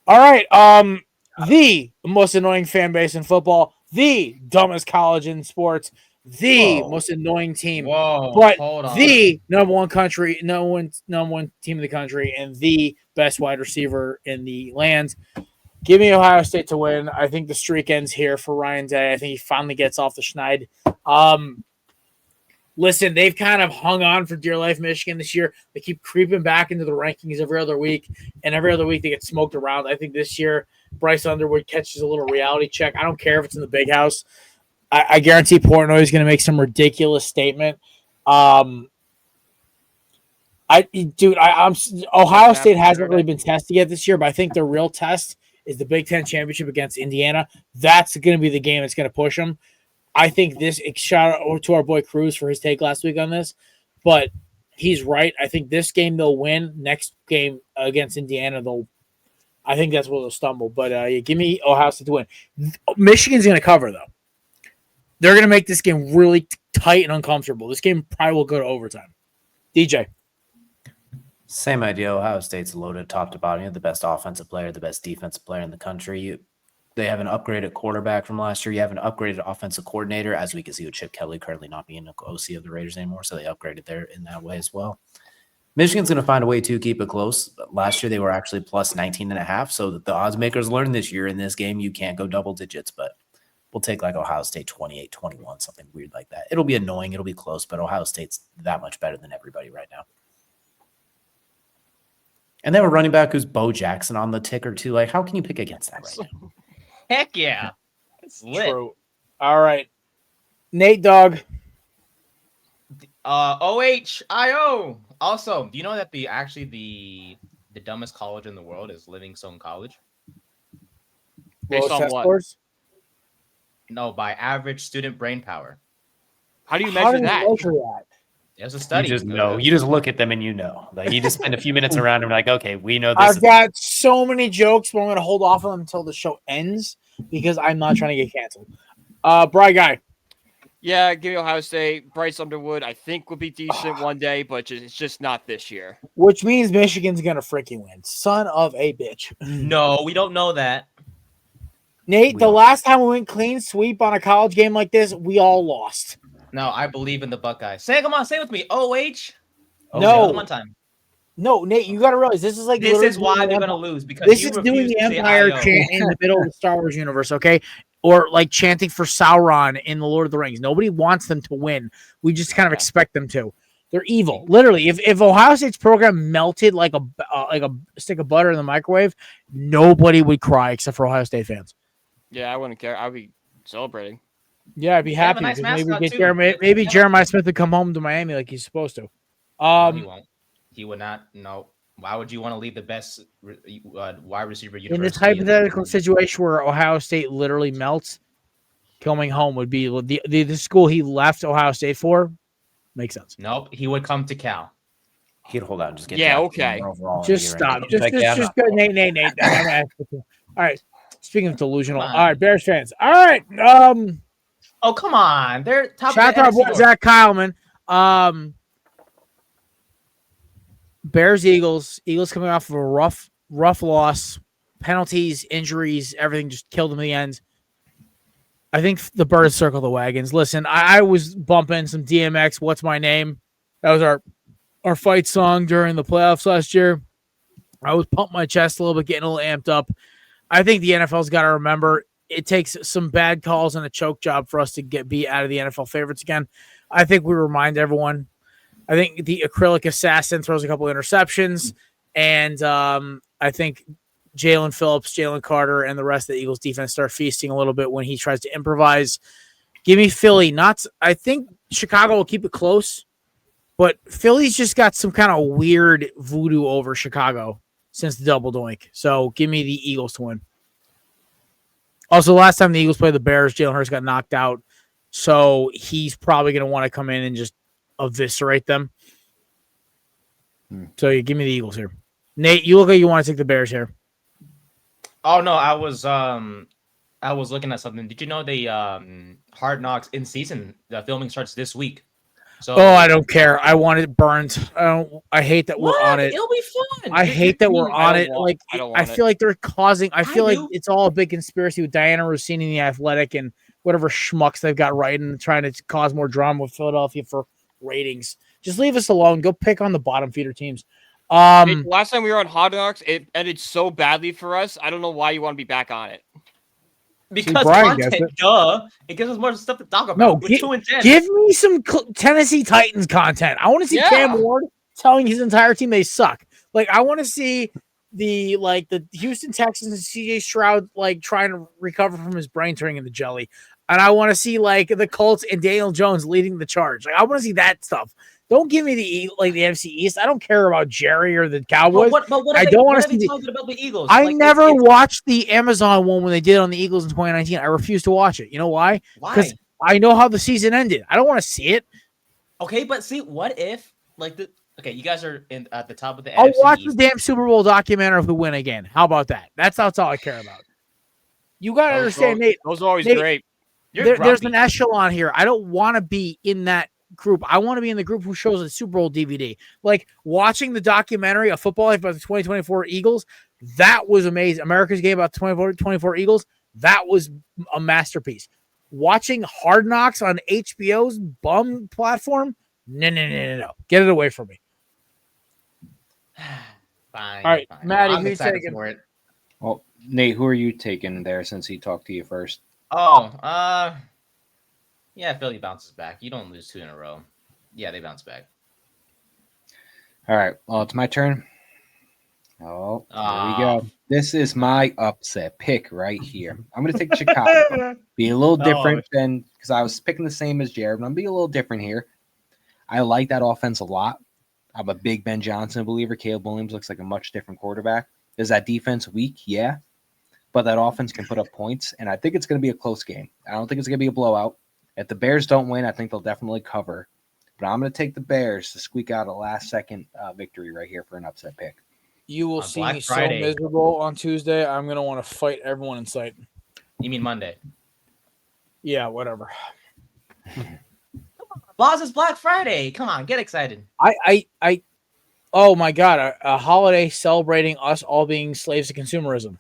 All right. The most annoying fan base in football, the dumbest college in sports, the most annoying team, but hold on. the number one team in the country, and the best wide receiver in the land. Give me Ohio State to win. I think the streak ends here for Ryan Day. I think he finally gets off the schneid. Listen, they've kind of hung on for dear life Michigan this year. They keep creeping back into the rankings every other week, and every other week they get smoked around. I think this year Bryce Underwood catches a little reality check. I don't care if it's in the big house. I guarantee Portnoy is going to make some ridiculous statement. Ohio State hasn't really been tested yet this year, but I think the real test is the Big Ten championship against Indiana. That's going to be the game that's going to push them. I think this shout out to our boy Cruz for his take last week on this, but he's right. I think this game they'll win. Next game against Indiana, I think that's where they'll stumble. But give me Ohio State to win. Michigan's going to cover though. They're going to make this game really tight and uncomfortable. This game probably will go to overtime. DJ. Same idea. Ohio State's loaded top to bottom. You have the best offensive player, the best defensive player in the country. They have an upgraded quarterback from last year. You have an upgraded offensive coordinator, as we can see with Chip Kelly currently not being an OC of the Raiders anymore. So they upgraded there in that way as well. Michigan's going to find a way to keep it close. Last year, they were actually plus 19.5. So the odds makers learned this year in this game, you can't go double digits, but we'll take like Ohio State 28-21, something weird like that. It'll be annoying. It'll be close, but Ohio State's that much better than everybody right now. And they have a running back who's Bo Jackson on the ticker too. Like, how can you pick against that right now? Heck yeah. It's lit. True. All right. Nate Dogg. OHIO. Also, do you know that the dumbest college in the world is Livingstone College? Based on what? Scores? No, by average student brain power. How do you measure that? There's a study. You just know. You just look at them and you know. Like you just spend a few minutes around and like, okay, we know this. I've got so many jokes, but I'm going to hold off on them until the show ends because I'm not trying to get canceled. Bry Guy. Yeah, give me Ohio State. Bryce Underwood, I think, will be decent one day, but it's just not this year. Which means Michigan's going to freaking win. Son of a bitch. No, we don't know that. Nate, the last time we went clean sweep on a college game like this, we all lost. No, I believe in the Buckeyes. Say it with me. OH. No. One time. No, Nate, you got to realize this is like this is why they're going to lose because this is doing the Empire chant in the middle of the Star Wars universe, okay? Or like chanting for Sauron in the Lord of the Rings. Nobody wants them to win. We just kind of expect them to. They're evil. Literally, if Ohio State's program melted like a stick of butter in the microwave, nobody would cry except for Ohio State fans. Yeah, I wouldn't care. I'd be celebrating. Yeah, I'd be happy because maybe Jeremiah Smith would come home to Miami like he's supposed to. No, he won't. He would not. No. Why would you want to leave the best wide receiver university in this hypothetical situation where Ohio State literally melts? Coming home would be the school he left Ohio State for. Makes sense. Nope, he would come to Cal. He'd hold out and just get okay. Just stop. Just go, Nate. All right. Speaking of delusional, all right, Bears fans. All right. Oh, come on. They're top. Shout out to our boy Zach Kyleman. Bears, Eagles coming off of a rough loss, penalties, injuries, everything just killed them in the end. I think the birds circle the wagons. Listen, I was bumping some DMX. What's my name? That was our fight song during the playoffs last year. I was pumping my chest a little bit, getting a little amped up. I think the NFL's got to remember it takes some bad calls and a choke job for us to be out of the NFL favorites again. I think we remind everyone. I think the acrylic assassin throws a couple interceptions, and I think Jalen Phillips, Jalen Carter, and the rest of the Eagles defense start feasting a little bit when he tries to improvise. Give me Philly. I think Chicago will keep it close, but Philly's just got some kind of weird voodoo over Chicago since the double doink. So give me the Eagles to win. Also, last time the Eagles played the Bears, Jalen Hurts got knocked out, so he's probably going to want to come in and just eviscerate them. So you give me the Eagles here. Nate, you look like you want to take the Bears here. Oh no, I was looking at something. Did you know the Hard Knocks in season? The filming starts this week. So I don't care. I want it burned. I hate that we're on it. It'll be fun. I hate that we're on it. I feel like they're causing. I feel like do. it's all a big conspiracy with Diana Rossini and the Athletic and whatever schmucks they've got writing and trying to cause more drama with Philadelphia for ratings. Just leave us alone. Go pick on the bottom feeder teams. Last time we were on Hard Knocks, it ended so badly for us. I don't know why you want to be back on it. Because Brian content, duh. It gives us more stuff to talk about. No, We're too intense. give me some Tennessee Titans content. I want to see Cam Ward telling his entire team they suck. Like, I want to see the Houston Texans and CJ Stroud trying to recover from his brain turning into jelly. And I want to see the Colts and Daniel Jones leading the charge. I want to see that stuff. Don't give me the NFC East. I don't care about Jerry or the Cowboys. I don't want to see talking about the Eagles. I never watched the Amazon one when they did it on the Eagles in 2019. I refuse to watch it. You know why? Because I know how the season ended. I don't want to see it. Okay, but see, what if you guys are at the top of the I'll NFC watch East. the damn Super Bowl documentary if we win again. How about that? That's all I care about. You got to understand, Nate. Those are always Nate, great. There's an echelon here. I don't want to be in that group. I want to be in the group who shows a Super Bowl DVD. Like watching the documentary of Football Life about the 2024 Eagles, that was amazing. America's Game about the 2024 Eagles, that was a masterpiece. Watching Hard Knocks on HBO's bum platform, no. Get it away from me. Fine. All right, fine. Maddie, I'm who you excited taking? for it. Well, Nate, who are you taking there since he talked to you first? Yeah, Philly bounces back. You don't lose 2 in a row. Yeah, they bounce back. All right. Well, it's my turn. Oh, there we go. This is my upset pick right here. I'm going to take Chicago. Be a little different than because I was picking the same as Jared, but I'm going to be a little different here. I like that offense a lot. I'm a big Ben Johnson believer. Caleb Williams looks like a much different quarterback. Is that defense weak? Yeah. But that offense can put up points, and I think it's going to be a close game. I don't think it's going to be a blowout. If the Bears don't win, I think they'll definitely cover. But I'm going to take the Bears to squeak out a last-second victory right here for an upset pick. You will On see Black me Friday. so miserable on Tuesday. I'm going to want to fight everyone in sight. You mean Monday? Yeah, whatever. Boss, it's Black Friday. Come on, get excited. Oh my God, a holiday celebrating us all being slaves to consumerism.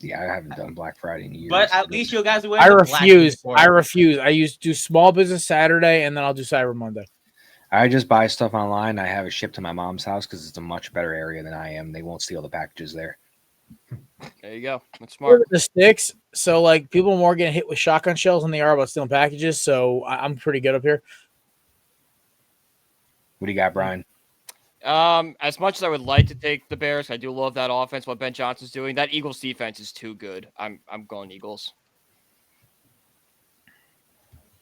Yeah, I haven't done Black Friday in years. But at least you guys are I wearing the black refuse. uniform. I refuse. I used to do Small Business Saturday, and then I'll do Cyber Monday. I just buy stuff online. I have it shipped to my mom's house because it's a much better area than I am. They won't steal the packages there. There you go. That's smart. The sticks. So people are more getting hit with shotgun shells than they are about stealing packages. So I'm pretty good up here. What do you got, Brian? As much as I would like to take the Bears, I do love that offense. What Ben Johnson's doing, that Eagles defense is too good. I'm going Eagles.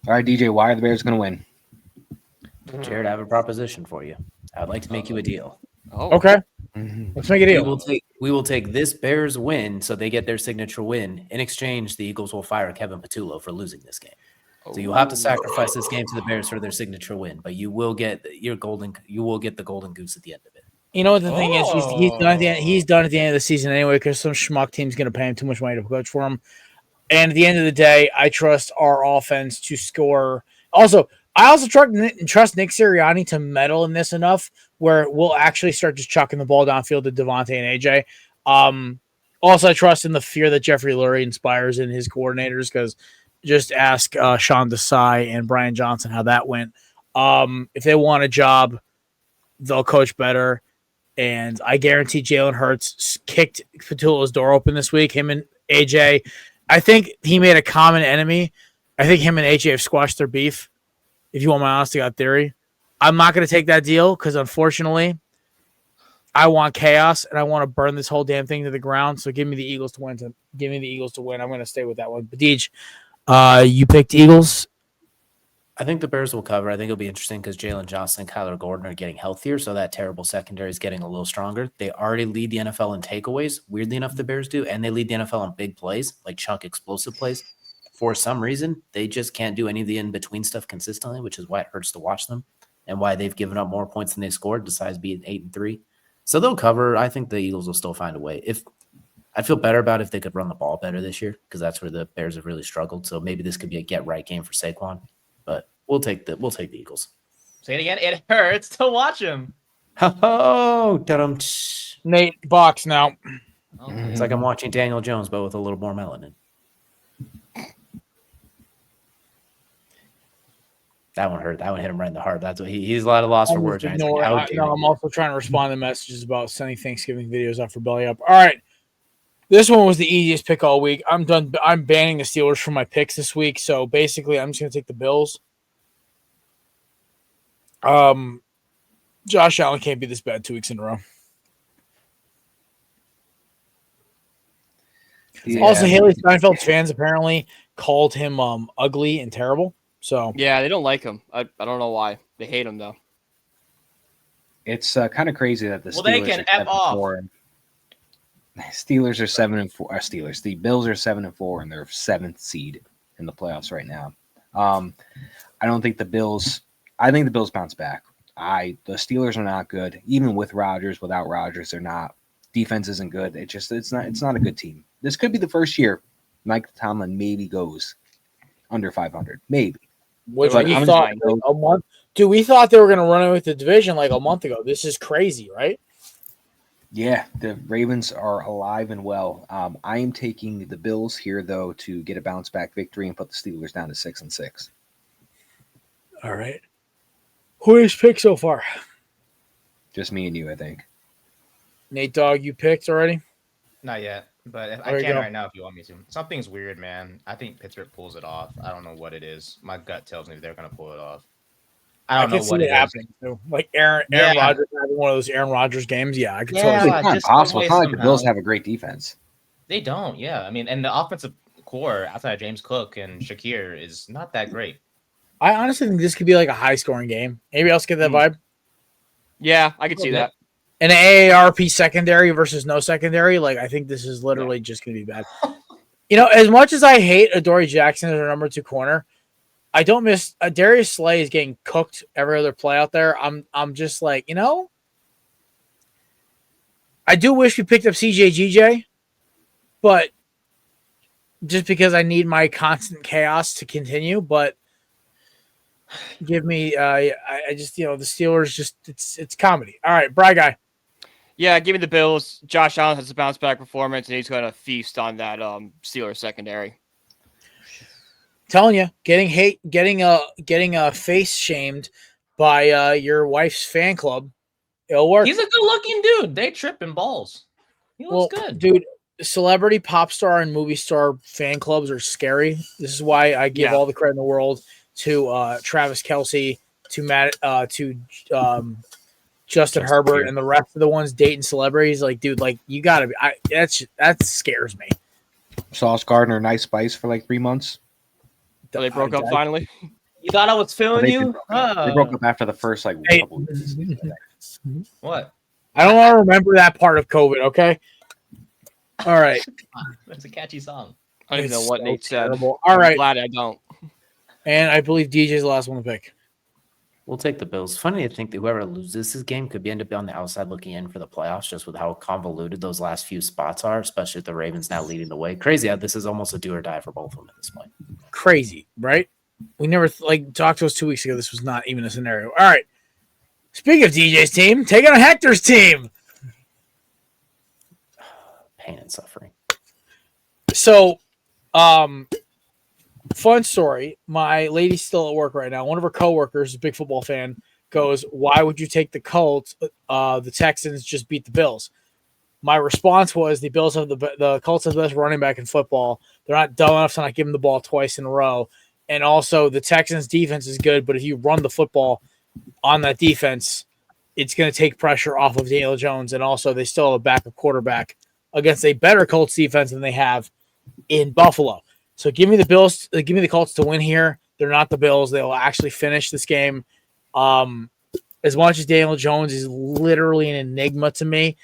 All right, DJ, why are the Bears going to win? Jared, I have a proposition for you. I'd like to make you a deal. Oh, Okay. Let's make a deal. We will take this Bears win so they get their signature win. In exchange, the Eagles will fire Kevin Patullo for losing this game. So you'll have to sacrifice this game to the Bears for their signature win, but you will get the golden goose at the end of it. You know what the thing is? He's done at the end of the season anyway because some schmuck team's going to pay him too much money to coach for him. And at the end of the day, I trust our offense to score. Also, I also trust Nick Sirianni to meddle in this enough where we'll actually start just chucking the ball downfield to Devontae and AJ. Also, I trust in the fear that Jeffrey Lurie inspires in his coordinators, because just ask Sean Desai and Brian Johnson how that went. If they want a job, they'll coach better. And I guarantee Jalen Hurts kicked Fatula's door open this week. Him and AJ, I think he made a common enemy. I think him and AJ have squashed their beef, if you want my honest to God theory. I'm not going to take that deal because, unfortunately, I want chaos and I want to burn this whole damn thing to the ground. So give me the Eagles to win. I'm going to stay with that one. But Deej, you picked Eagles. I think the Bears will cover. I think it'll be interesting because Jalen Johnson and Kyler Gordon are getting healthier, so that terrible secondary is getting a little stronger. They already lead the NFL in takeaways, weirdly enough, the Bears do, and they lead the NFL in big plays, like chunk explosive plays. For some reason, they just can't do any of the in-between stuff consistently, which is why it hurts to watch them and why they've given up more points than they scored, besides being 8-3. So they'll cover. I think the Eagles will still find a way. I'd feel better about if they could run the ball better this year, because that's where the Bears have really struggled. So maybe this could be a get-right game for Saquon. But we'll take the Eagles. Say it again. It hurts to watch him. Oh, Nate, box now. It's like I'm watching Daniel Jones, but with a little more melanin. That one hurt. That one hit him right in the heart. That's what he's a lot of loss for words. I'm also trying to respond to messages about sending Thanksgiving videos out for Belly Up. All right. This one was the easiest pick all week. I'm done. I'm banning the Steelers from my picks this week. So basically, I'm just going to take the Bills. Josh Allen can't be this bad 2 weeks in a row. Yeah. Also, Haley Steinfeld's fans apparently called him ugly and terrible. So yeah, they don't like him. I don't know why. They hate him though. It's kind of crazy that the Steelers they can F off. Steelers are 7-4. The Bills are 7-4, and they're 7th seed in the playoffs right now. I don't think the Bills. I think the Bills bounce back. The Steelers are not good, even with Rodgers. Without Rodgers, they're not. Defense isn't good. It's not a good team. This could be the first year Mike Tomlin maybe goes under 500, maybe. Which we thought a month. Dude, we thought they were going to run away with the division like a month ago. This is crazy, right? Yeah, the Ravens are alive and well. I am taking the Bills here, though, to get a bounce-back victory and put the Steelers down to 6-6. All right. Who is picked so far? Just me and you, I think. Nate Dogg, you picked already? Not yet, but I can right now if you want me to. Something's weird, man. I think Pittsburgh pulls it off. I don't know what it is. My gut tells me they're going to pull it off. I don't know what it happening too. Like Aaron Rodgers having one of those Aaron Rodgers games. Yeah, I could totally see it's not possible. It's not like the Bills have a great defense. They don't, yeah. I mean, and the offensive core outside of James Cook and Shakir is not that great. I honestly think this could be like a high-scoring game. Anybody else get that vibe? Yeah, I could see that. An AARP secondary versus no secondary, like I think this is literally just going to be bad. As much as I hate Adoree Jackson as our number 2 corner, I don't miss Darius Slay is getting cooked every other play out there. I'm just like, I do wish we picked up CJ, but just because I need my constant chaos to continue. But give me, I just the Steelers just it's comedy. All right, Bry Guy. Yeah, give me the Bills. Josh Allen has a bounce back performance, and he's going to feast on that Steelers secondary. Telling you, getting a face shamed by your wife's fan club, it'll work. He's a good-looking dude. They tripping balls. He looks good, dude. Celebrity, pop star, and movie star fan clubs are scary. This is why I give all the credit in the world to Travis Kelce, to Matt, to Justin Herbert, and the rest of the ones dating celebrities. Like, dude, like you gotta be. That scares me. Sauce Gardner, Nice Spice for like 3 months. So they broke up finally. You thought I was feeling you? They broke up after the first couple weeks. What? I don't want to remember that part of COVID. Okay. All right. That's a catchy song. I don't even know what Nate said. All right. I'm glad I don't. And I believe DJ's the last one to pick. We'll take the Bills. Funny to think that whoever loses this game could end up on the outside looking in for the playoffs, just with how convoluted those last few spots are, especially with the Ravens now leading the way. Crazy how this is almost a do or die for both of them at this point. Crazy, right? We never talked to us 2 weeks ago. This was not even a scenario. All right. Speaking of DJ's team, taking on Hector's team. pain and suffering. So, fun story. My lady's still at work right now. One of her coworkers, a big football fan, goes, "Why would you take the Colts? The Texans just beat the Bills." My response was, the Bills have the Colts have the best running back in football. They're not dumb enough to not give him the ball twice in a row. And also, the Texans' defense is good, but if you run the football on that defense, it's going to take pressure off of Daniel Jones. And also, they still have a backup quarterback against a better Colts defense than they have in Buffalo. So give me the Bills. Give me the Colts to win here. They're not the Bills. They will actually finish this game. As much as Daniel Jones is literally an enigma to me,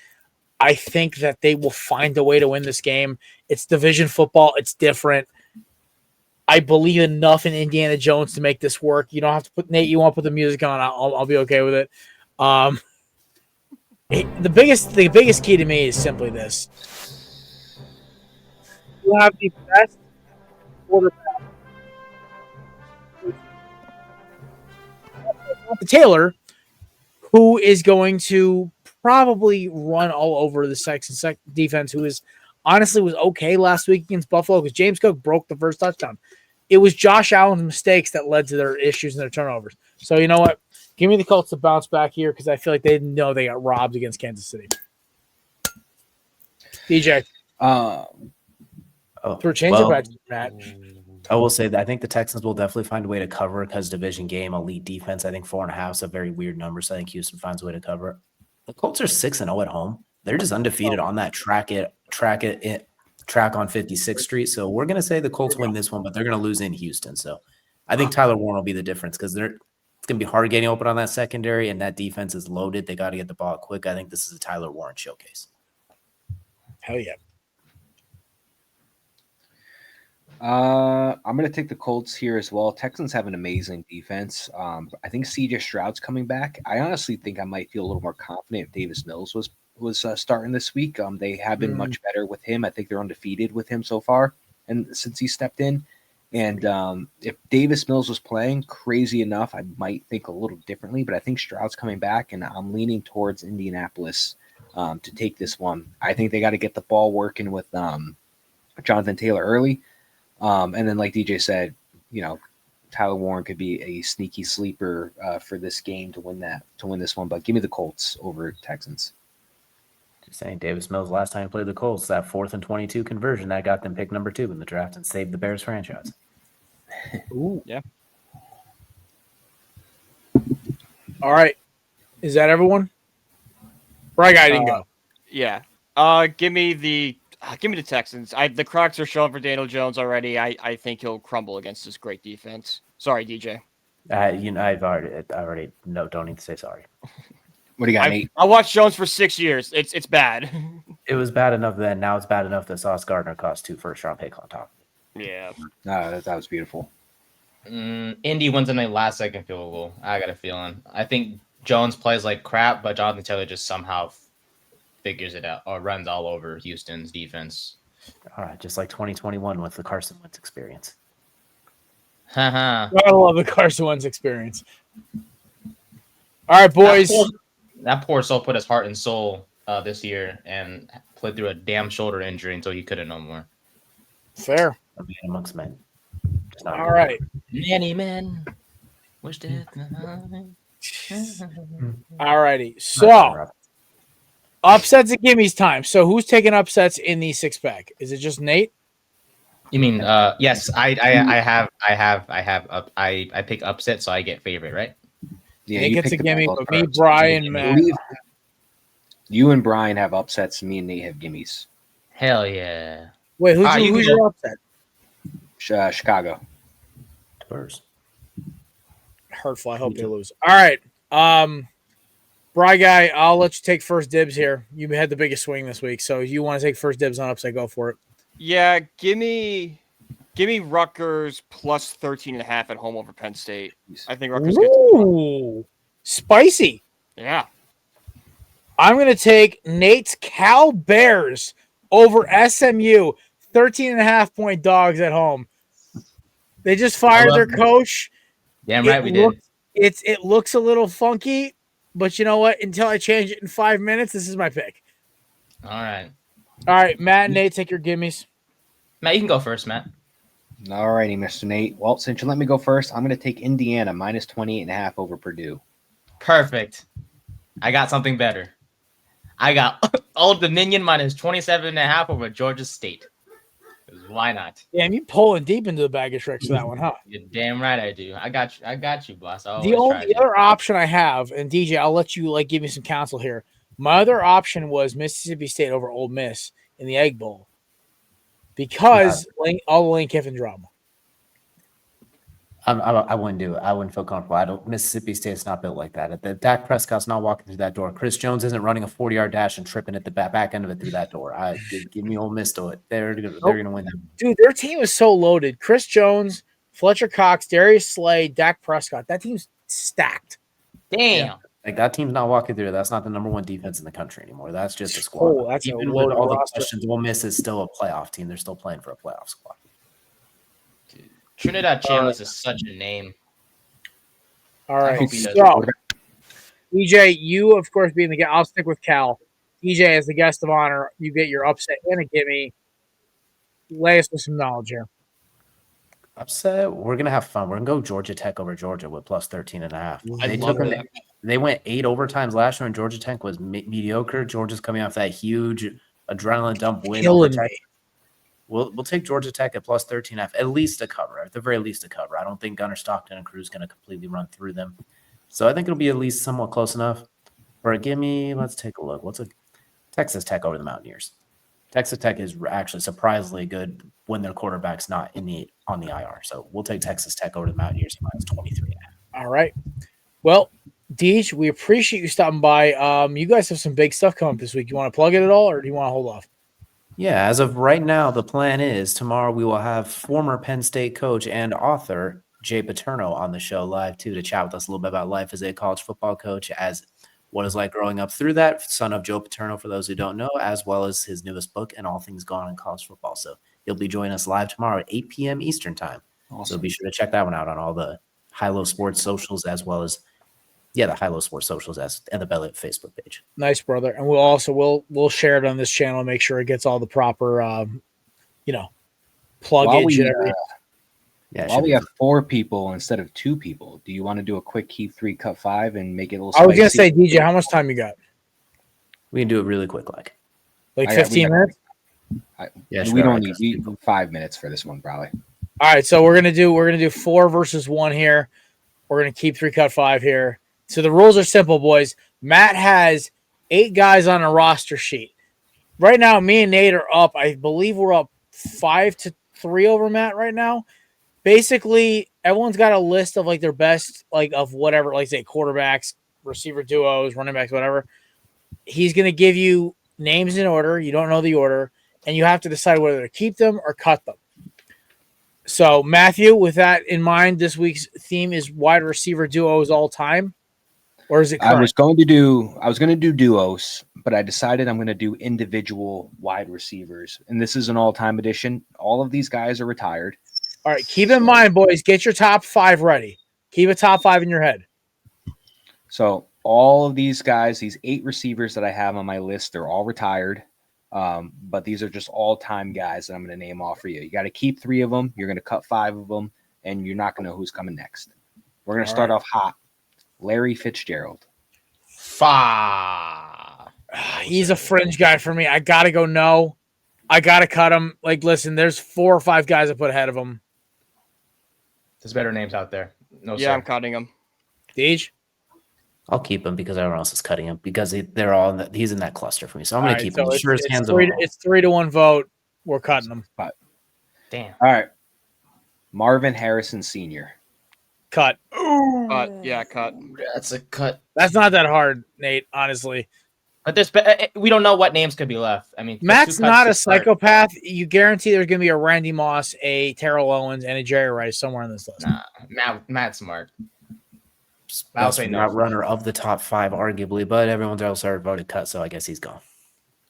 I think that they will find a way to win this game. It's division football. It's different. I believe enough in Indiana Jones to make this work. You don't have to put Nate. You want to put the music on? I'll be okay with it. The biggest key to me is simply this: you have the best quarterback, Taylor, who is going to probably run all over the Texans defense, who is honestly was okay last week against Buffalo because James Cook broke the first touchdown. It was Josh Allen's mistakes that led to their issues and their turnovers. So you know what? Give me the Colts to bounce back here because I feel like they know they got robbed against Kansas City. DJ. Matt. I will say that I think the Texans will definitely find a way to cover because division game, elite defense. I think 4.5 is a very weird number, so I think Houston finds a way to cover. The Colts are 6-0 at home. They're just undefeated on that track on 56th Street. So we're going to say the Colts win this one, but they're going to lose in Houston. So I think Tyler Warren will be the difference because it's going to be hard getting open on that secondary, and that defense is loaded. They got to get the ball quick. I think this is a Tyler Warren showcase. Hell yeah. I'm going to take the Colts here as well. Texans have an amazing defense. I think C.J. Stroud's coming back. I honestly think I might feel a little more confident if Davis Mills was starting this week. They have been much better with him. I think they're undefeated with him so far, and since he stepped in. And if Davis Mills was playing, crazy enough, I might think a little differently. But I think Stroud's coming back, and I'm leaning towards Indianapolis to take this one. I think they got to get the ball working with Jonathan Taylor early. And then, like DJ said, Tyler Warren could be a sneaky sleeper for this game to win this one. But give me the Colts over Texans. Just saying, Davis Mills last time he played the Colts, that 4th and 22 conversion that got them pick number 2 in the draft and saved the Bears franchise. Ooh, yeah. All right, is that everyone? Right guy didn't go. Yeah. Give me the Texans. The Crocs are showing for Daniel Jones already. I think he'll crumble against this great defense. Sorry, DJ. I've already no. Don't need to say sorry. What do you got, Nate? I watched Jones for 6 years. It's bad. It was bad enough then. Now it's bad enough that Sauce Gardner cost 2 first-round picks on top. Yeah. That was beautiful. Indy wins in a last-second field goal. I got a feeling. I think Jones plays like crap, but Jonathan Taylor just somehow figures it out or runs all over Houston's defense. All right, just like 2021 with the Carson Wentz experience. I love the Carson Wentz experience. All right, boys. That poor soul put his heart and soul this year and played through a damn shoulder injury until he couldn't no more. Fair. Amongst men. All right. Many men wish death. All righty. So, upsets and gimmies time. So, who's taking upsets in the 6-pack? Is it just Nate? You mean yes, I pick upset, so I get favorite, right? Yeah, Nate gets a gimme, but me, Brian, Matt. You and Brian have upsets. Me and Nate have gimmies. Hell yeah! Wait, who's your upset? Chicago. Spurs. Hurtful. I hope they lose. All right. Bry guy, I'll let you take first dibs here. You had the biggest swing this week, so if you want to take first dibs on upset, go for it. Yeah, give me Rutgers plus 13.5 at home over Penn State. I think Rutgers gets it. Spicy. Yeah. I'm going to take Nate's Cal Bears over SMU, 13.5-point dogs at home. They just fired their coach. Damn right we did. It looks a little funky, but you know what? Until I change it in 5 minutes, this is my pick. All right. All right, Matt and Nate, take your gimmies. Matt, you can go first, Matt. All righty, Mr. Nate. Well, since you let me go first, I'm going to take Indiana minus 28.5 over Purdue. Perfect. I got something better. I got Old Dominion minus 27.5 over Georgia State. Why not? Damn, you pulling deep into the bag of tricks for that one, huh? You're damn right I do. I got you, boss. The other option I have, and DJ, I'll let you give me some counsel here. My other option was Mississippi State over Ole Miss in the Egg Bowl because all the Lane Kiffin drama. I wouldn't do it. I wouldn't feel comfortable. Mississippi State's not built like that. The Dak Prescott's not walking through that door. Chris Jones isn't running a 40-yard dash and tripping at the back end of it through that door. Give me Ole Miss to it. They're going to win that. Dude, their team is so loaded. Chris Jones, Fletcher Cox, Darius Slay, Dak Prescott. That team's stacked. Damn. Yeah. Like that team's not walking through. That's not the number one defense in the country anymore. That's just a squad. Oh, that's even a with all the roster. questions, Ole Miss is still a playoff team. They're still playing for a playoff squad. Dude, Trinidad Chambliss is such a name. All right. hope he does. So, DJ, you, of course, being the guest, I'll stick with Cal. DJ, as the guest of honor, you get your upset and a gimme. Lay us with some knowledge here. Upset. We're going to have fun. We're going to go Georgia Tech over Georgia with plus 13.5. I love that. They went 8 overtimes last year, and Georgia Tech was mediocre. Georgia's coming off that huge adrenaline dump win. Killing me. We'll take Georgia Tech at plus 13.5, at least to cover. At the very least to cover. I don't think Gunnar Stockton and Cruz going to completely run through them. So I think it'll be at least somewhat close enough. For a gimme, let's take a look. What's a Texas Tech over the Mountaineers? Texas Tech is actually surprisingly good when their quarterback's not on the IR. So we'll take Texas Tech over the Mountaineers minus 23.5. All right. Well, Deej, we appreciate you stopping by. You guys have some big stuff coming up this week. You want to plug it at all, or do you want to hold off? Yeah, as of right now, the plan is tomorrow we will have former Penn State coach and author Jay Paterno on the show live too to chat with us a little bit about life as a college football coach, as what it's like growing up through that, son of Joe Paterno for those who don't know, as well as his newest book and all things going on in college football. So he'll be joining us live tomorrow at 8 p.m. Eastern time. Awesome. So be sure to check that one out on all the High-Low Sports socials as well as the High-Low Sports socials and the Belly Up Facebook page. Nice, brother. And we'll also we'll share it on this channel and make sure it gets all the proper pluggage and everything. While we have 4 people instead of 2 people, do you want to do a quick keep 3, cut 5 and make it a little I was going to say, DJ, how much time you got? We can do it really quick, like 15 minutes? We don't need 5 minutes for this one, probably. All right, so we're gonna do 4 versus 1 here. We're gonna keep 3, cut 5 here. So the rules are simple, boys. Matt has 8 guys on a roster sheet. Right now, me and Nate are up. I believe we're up 5-3 over Matt right now. Basically, everyone's got a list of their best, of whatever, say quarterbacks, receiver duos, running backs, whatever. He's gonna give you names in order. You don't know the order, and you have to decide whether to keep them or cut them. So, Matthew, with that in mind, this week's theme is wide receiver duos all time, or is it current? I was going to do duos, but I decided I'm going to do individual wide receivers, and this is an all-time edition. All of these guys are retired. All right, keep in mind, boys, get your top 5 ready. Keep a top 5 in your head. So all of these guys, these 8 receivers that I have on my list, they're all retired. But these are just all-time guys that I'm going to name off for you. You got to keep 3 of them. You're going to cut 5 of them, and you're not going to know who's coming next. We're going to start off hot. Larry Fitzgerald. He's a fringe guy for me. I got to go no. I got to cut him. Listen, there's 4 or 5 guys I put ahead of him. There's better names out there. No, yeah, sir. I'm cutting him. Deej? I'll keep him because everyone else is cutting him because they're all he's in that cluster for me. So I'm going to keep him. It's 3-1 vote. We're cutting him. Damn. All right. Marvin Harrison Sr. Cut. Cut. Yeah, cut. That's a cut. That's not that hard, Nate, honestly. But we don't know what names could be left. I mean, Matt's not a psychopath. You guarantee there's going to be a Randy Moss, a Terrell Owens, and a Jerry Rice somewhere on this list. Nah, Matt's smart. I'll say not runner of the top 5, arguably, but everyone's else already voted cut, so I guess he's gone.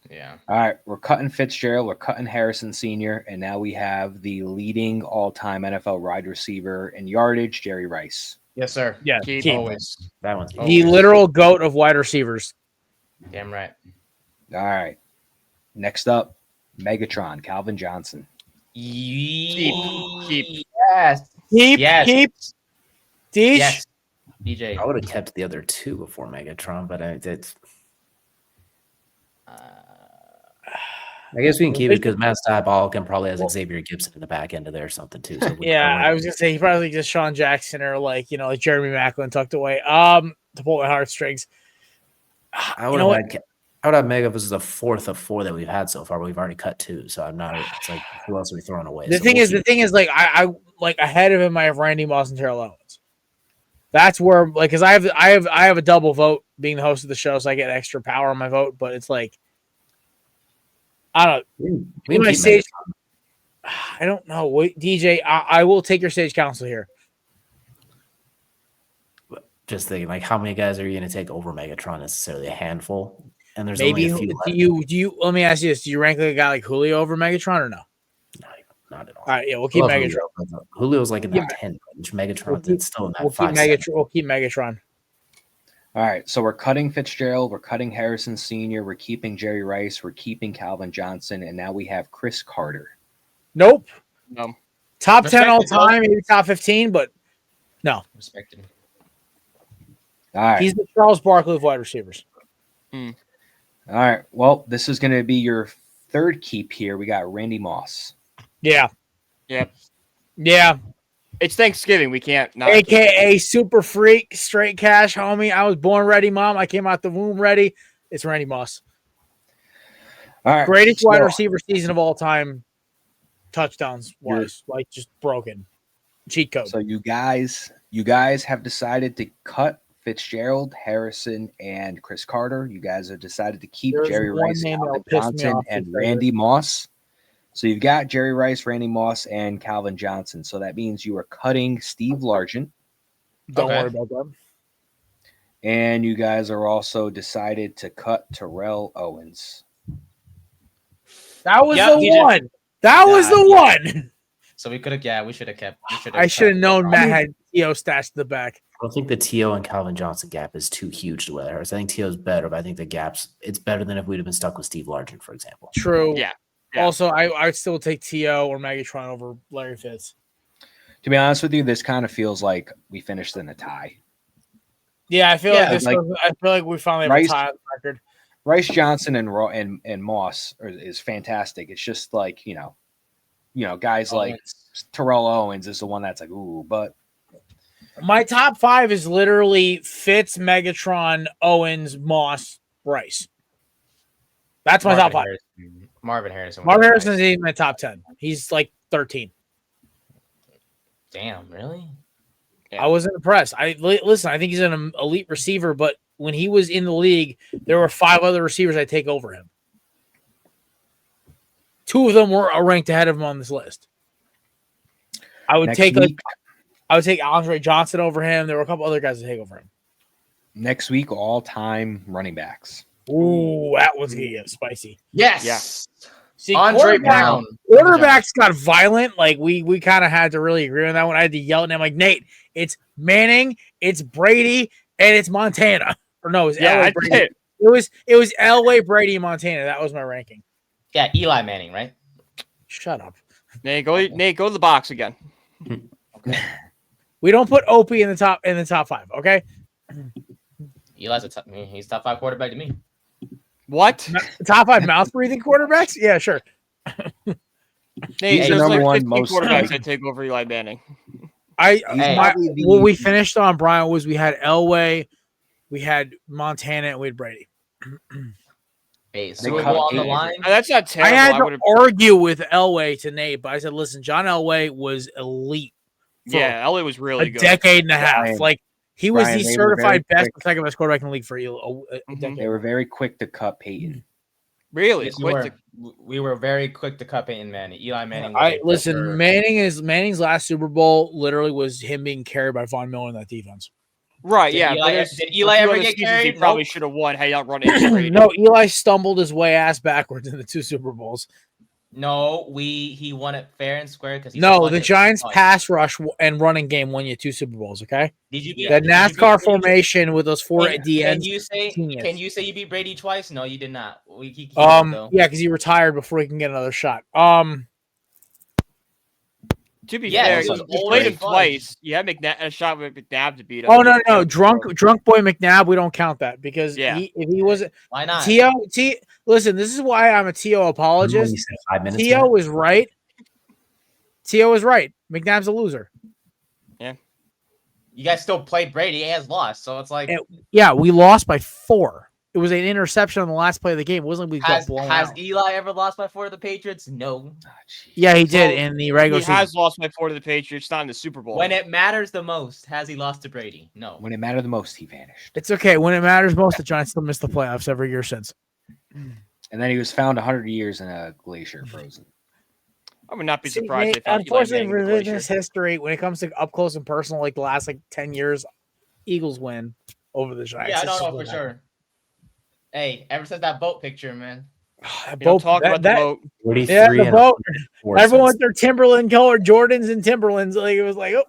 Yeah. All right, we're cutting Fitzgerald, we're cutting Harrison Sr., and now we have the leading all-time NFL wide receiver in yardage, Jerry Rice. Yes, sir. Yeah, Keep always. That one's the literal GOAT of wide receivers. Damn right. All right. Next up, Megatron, Calvin Johnson. Keep. Yes. Keep. Deej? Yes. DJ. I would have kept the other two before Megatron, but I guess we can keep it because Matt Diabolic probably has Xavier Gibson in the back end of there or something too. So I was gonna say he probably just Sean Jackson or like Jeremy Maclin tucked away. To pull my heartstrings. I would have Mega versus the fourth of four that we've had so far, but we've already cut two. So I'm not. It's like who else are we throwing away? The thing is, like I like ahead of him. I have Randy Moss and Terrell Owens. That's where like because I have a double vote being the host of the show, so I get extra power on my vote. But it's like I don't know. I don't know. Wait, DJ, I will take your stage counsel here. Just thinking, like, how many guys are you going to take over Megatron? Necessarily a handful, and there's maybe only a few. Do you? Let me ask you this: do you rank like a guy like Julio over Megatron or no? Not at all. All right, yeah, we'll keep Megatron. Julio's like in that 10 range. Megatron's still in that 5. We'll keep Megatron. All right, so we're cutting Fitzgerald, we're cutting Harrison Sr., we're keeping Jerry Rice, we're keeping Calvin Johnson, and now we have Chris Carter. Nope. No. Top 10 all time, maybe top 15, but no. Respected. All right. He's the Charles Barkley of wide receivers. All right. Well, this is going to be your third keep here. We got Randy Moss. Yeah. Yep. Yeah. It's Thanksgiving. We can't not. AKA super freak, straight cash, homie. I was born ready, mom. I came out the womb ready. It's Randy Moss. All right. Greatest wide receiver season of all time. Touchdowns wise, like just broken. Cheat code. So you guys have decided to cut Fitzgerald, Harrison, and Chris Carter. You guys have decided to keep Jerry Rice, Calvin Johnson, and Randy Moss. So you've got Jerry Rice, Randy Moss, and Calvin Johnson. So that means you are cutting Steve Largent. Don't worry about that. And you guys are also decided to cut Terrell Owens. That was the one. That was the one. So we could have, we should have kept. I should have known Matt had T.O. stashed in the back. I don't think the T.O. and Calvin Johnson gap is too huge to weather. I think T.O. is better, but I think it's better than if we'd have been stuck with Steve Largent, for example. True. Yeah. Also, I would still take T.O. or Megatron over Larry Fitz. To be honest with you, this kind of feels like we finished in a tie. Yeah, I feel like we finally have a tie on the record. Rice, Johnson, and Moss is fantastic. It's just like guys like Terrell Owens is the one that's like ooh, but my top 5 is literally Fitz, Megatron, Owens, Moss, Rice. That's my top 5. Marvin Harrison is in my top 10. He's like 13. Damn, really? Yeah. I wasn't impressed. Listen, I think he's an elite receiver, but when he was in the league, there were 5 other receivers I'd take over him. 2 of them were ranked ahead of him on this list. I would take Andre Johnson over him. There were a couple other guys to take over him. Next week, all-time running backs. Ooh, that one's gonna get spicy. Yes. Yeah. See, Andre Brown. Quarterbacks got violent. Like we kind of had to really agree on that one. I had to yell at him like, Nate, it's Manning, it's Brady, and it's Montana. Or no, it was Elway Brady. It was Elway, Brady, and Montana. That was my ranking. Yeah, Eli Manning, right? Shut up. Nate, go to the box again. Okay. We don't put Opie in the top 5, okay? Eli's he's top 5 quarterback to me. What? Top 5 mouth breathing quarterbacks? Yeah, sure. Nate, there's like 15 quarterbacks that take over Eli Manning. What we finished on, Brian, was we had Elway, we had Montana, and we had Brady. Hey, so on the line. That's not terrible. I had to argue with Elway to Nate, but I said, listen, John Elway was elite. Yeah, Elway was really good. A decade and a half. Brian, Like, he was the certified best or second best quarterback in the league for a decade. They were very quick to cut Peyton. Really? Yes, we were very quick to cut Peyton Manning. Eli Manning. Listen, Manning's last Super Bowl literally was him being carried by Von Miller in that defense. Right, did Eli ever get carried? He probably should have won had he not run into Brady. No, Eli stumbled his way ass backwards in the 2 Super Bowls. No, he won it fair and square because No, the Giants pass rush and running game won you 2 Super Bowls. Okay, Did you beat the NASCAR did you formation with those 4 DNs? Can you say you beat Brady twice? No, you did not. He Yeah, because he retired before he can get another shot. To be fair, he was you older played as him fuck. twice. You had a shot with McNabb to beat him. Oh no, drunk boy McNabb. We don't count that because if he wasn't, why not? Listen, this is why I'm a T.O. apologist. You said 5 minutes. T.O. was right. T.O. was right. McNabb's a loser. Yeah. You guys still played Brady. He has lost, so it's like Yeah, we lost by 4. It was an interception on the last play of the game. It wasn't like we got blown out. Has Eli ever lost by 4 to the Patriots? No. Yeah, he did in the regular season. He has lost by 4 to the Patriots, not in the Super Bowl. When it matters the most, has he lost to Brady? No. When it mattered the most, he vanished. It's okay. When it matters most, the Giants still miss the playoffs every year since. And then he was found 100 years in a glacier frozen. I would not be surprised. Nate, unfortunately, revisionist history, when it comes to up close and personal, like the last 10 years, Eagles win over the Giants. Yeah, I don't know for sure. Hey, ever since that boat picture, man. Don't talk about the boat. 43 yeah, the boat. Everyone with cents. their Timberland colored Jordans and Timberlands. Like it was like, oh.